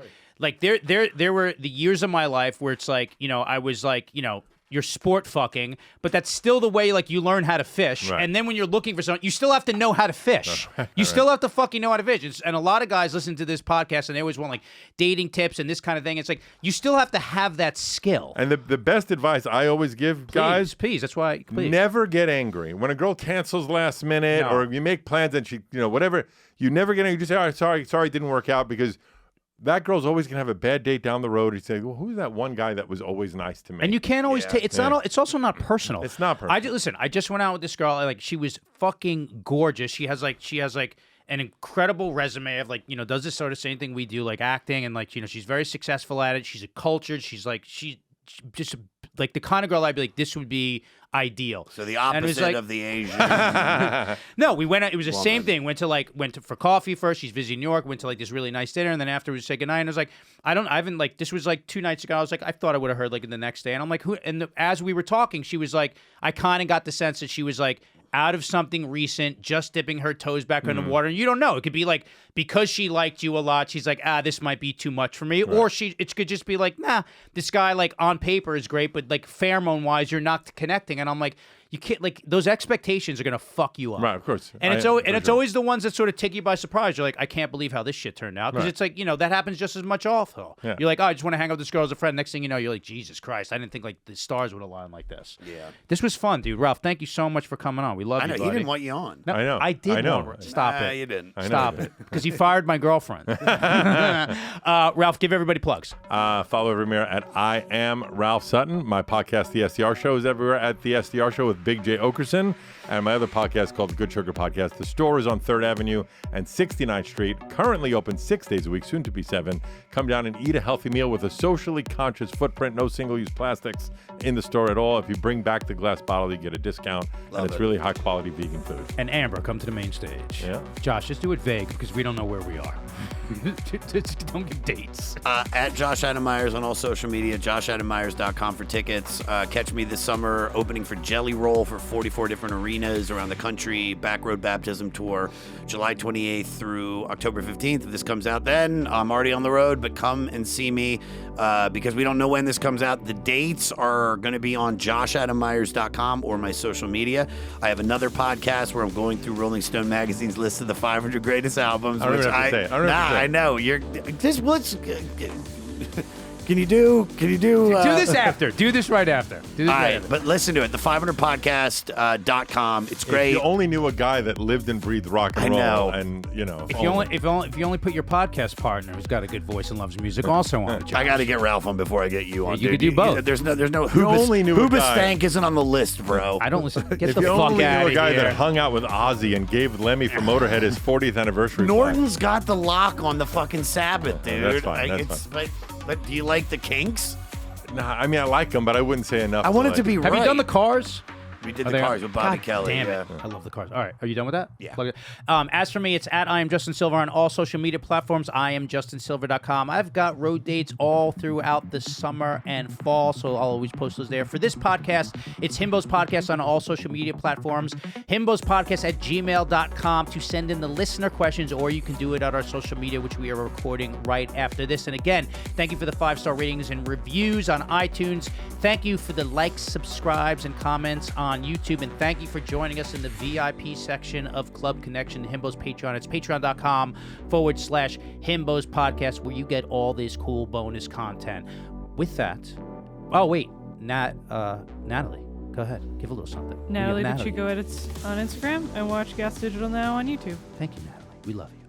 there were the years of my life where it's like I was like you're sport fucking, but that's still the way like you learn how to fish. Right. And then when you're looking for someone, you still have to know how to fish. You still have to fucking know how to fish. And a lot of guys listen to this podcast and they always want like dating tips and this kind of thing. It's like you still have to have that skill. And the best advice I always give guys. Please. That's why. Please. Never get angry when a girl cancels last minute No. or you make plans and she, whatever. You never get angry. You just say, "Oh, sorry, it didn't work out," because that girl's always gonna have a bad date down the road. You say, "Well, who's that one guy that was always nice to me?" And you can't always take. It's not. It's also not personal. It's not personal. Listen. I just went out with this girl. Like she was fucking gorgeous. She has like an incredible resume of like does this sort of same thing we do, like acting, and like she's very successful at it. She's a cultured. She's just like the kind of girl I'd be like this would be ideal. So the And it was opposite like- of the Asian. No, we went out. It was the same thing. Went to for coffee first. She's visiting New York. Went to like this really nice dinner, and then afterwards say goodnight. And I was like, I haven't like this was like 2 nights ago. I was like, I thought I would have heard like the next day. And I'm like, who? And as we were talking, she was like, I kind of got the sense that she was like out of something recent, just dipping her toes back in the water. And you don't know. It could be like because she liked you a lot, she's like, this might be too much for me. Or it could just be like, nah, this guy like on paper is great, but like pheromone wise, you're not connecting. And I'm like, you can't like those expectations are gonna fuck you up. Right, of course. And it's For sure. always the ones that sort of take you by surprise. You're like, I can't believe how this shit turned out. Because Right. it's like, that happens just as much also. Yeah. You're like, oh, I just want to hang out with this girl as a friend. Next thing you know, you're like, Jesus Christ, I didn't think like the stars would align like this. Yeah. This was fun, dude. Ralph, thank you so much for coming on. We love I know you, he buddy. didn't want you on. No, I know. I did I know. want Stop Nah, it. you didn't. I know Stop you it. Because he fired my girlfriend. Ralph, give everybody plugs. Follow everywhere at I am Ralph Sutton. My podcast, The SDR Show, is everywhere at The SDR Show with Big J. Okerson. And my other podcast called The Good Sugar Podcast. The store is on 3rd Avenue and 69th Street. Currently open 6 days a week, soon to be 7. Come down and eat a healthy meal with a socially conscious footprint. No single-use plastics in the store at all. If you bring back the glass bottle, you get a discount. Love and it's it. really high-quality vegan food. And Amber, come to the main stage. Yeah. Josh, just do it vague because we don't know where we are. Just don't give dates. At Josh Adam Myers on all social media, joshadamyers.com for tickets. Catch me this summer opening for Jelly Roll for 44 different arenas around the country. Backroad Baptism Tour, July 28th through October 15th. If this comes out then, I'm already on the road, but come and see me because we don't know when this comes out. The dates are going to be on joshadammyers.com or my social media. I have another podcast where I'm going through Rolling Stone Magazine's list of the 500 greatest albums. I don't even have to say it. I don't have to say it. I know. You're just what's. Can you do? Do this after. Do this right after. Do this All right right, after. but listen to it. The 500podcast.com. It's great. If you only knew a guy that lived and breathed rock and I roll, know. and If you only put your podcast partner who's got a good voice and loves music also on it, I got to get Ralph on before I get you on. you dude. could do both. There's no you only knew a guy- Hoobastank isn't on the list, bro. I don't listen. Get if the you fuck only out knew of a guy here. that hung out with Ozzy and gave Lemmy from Motorhead his 40th anniversary. Norton's got the lock on the fucking Sabbath, dude. That's fine, that's But do you like the Kinks? Nah, I mean, I like him, but I wouldn't say enough. I want it like- to be Have right. you done the Cars? We did Are the they- Cars with Bobby God Kelly. Damn yeah. it. I love the Cars. All right. Are you done with that? Yeah. Plug it. As for me, it's at I am Justin Silver on all social media platforms. IamJustinSilver.com. I've got road dates all throughout the summer and fall, so I'll always post those there. For this podcast, it's Himbo's Podcast on all social media platforms. Himbo'sPodcast at gmail.com to send in the listener questions, or you can do it at our social media, which we are recording right after this. And again, thank you for the 5-star ratings and reviews on iTunes. Thank you for the likes, subscribes, and comments on YouTube. And thank you for joining us in the VIP section of Club ConXion, Himbo's Patreon. It's patreon.com/Himbo's Podcast, where you get all this cool bonus content. With that, oh, wait, Natalie, go ahead. Give a little something. We have Natalie the Chico Edits on Instagram and watch Gas Digital Now on YouTube. Thank you, Natalie. We love you.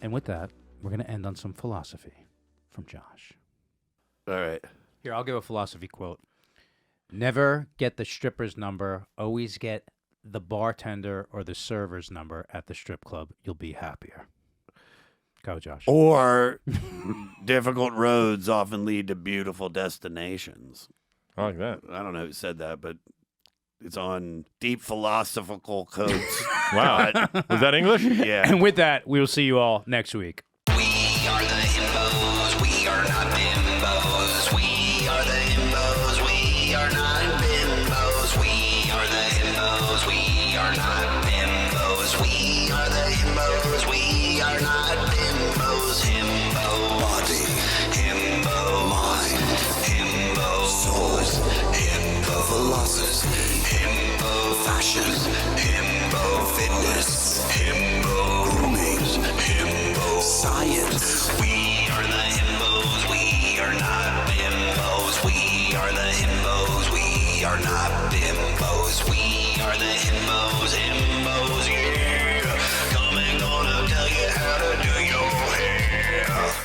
And with that, we're going to end on some philosophy from Josh. All right. Here, I'll give a philosophy quote. Never get the stripper's number. Always get the bartender or the server's number at the strip club. You'll be happier. Go, Josh. Or difficult roads often lead to beautiful destinations. I like that. I don't know who said that, but it's on Deep Philosophical Codes. Wow. Was that English? Yeah. And with that, we will see you all next week. We are the himbos, we are not bimbos. We are the himbos, we are not bimbos. We are the himbos, we are not bimbos. We are the himbos, we are not bimbos. Himbo body, himbo mind, himbo soul, himbo philosophy, himbo fashion, himbo fitness, himbo grooming, himbo science. We are the himbos, we are not bimbos. We are the himbos, we are not bimbos. We are the himbos, himbos,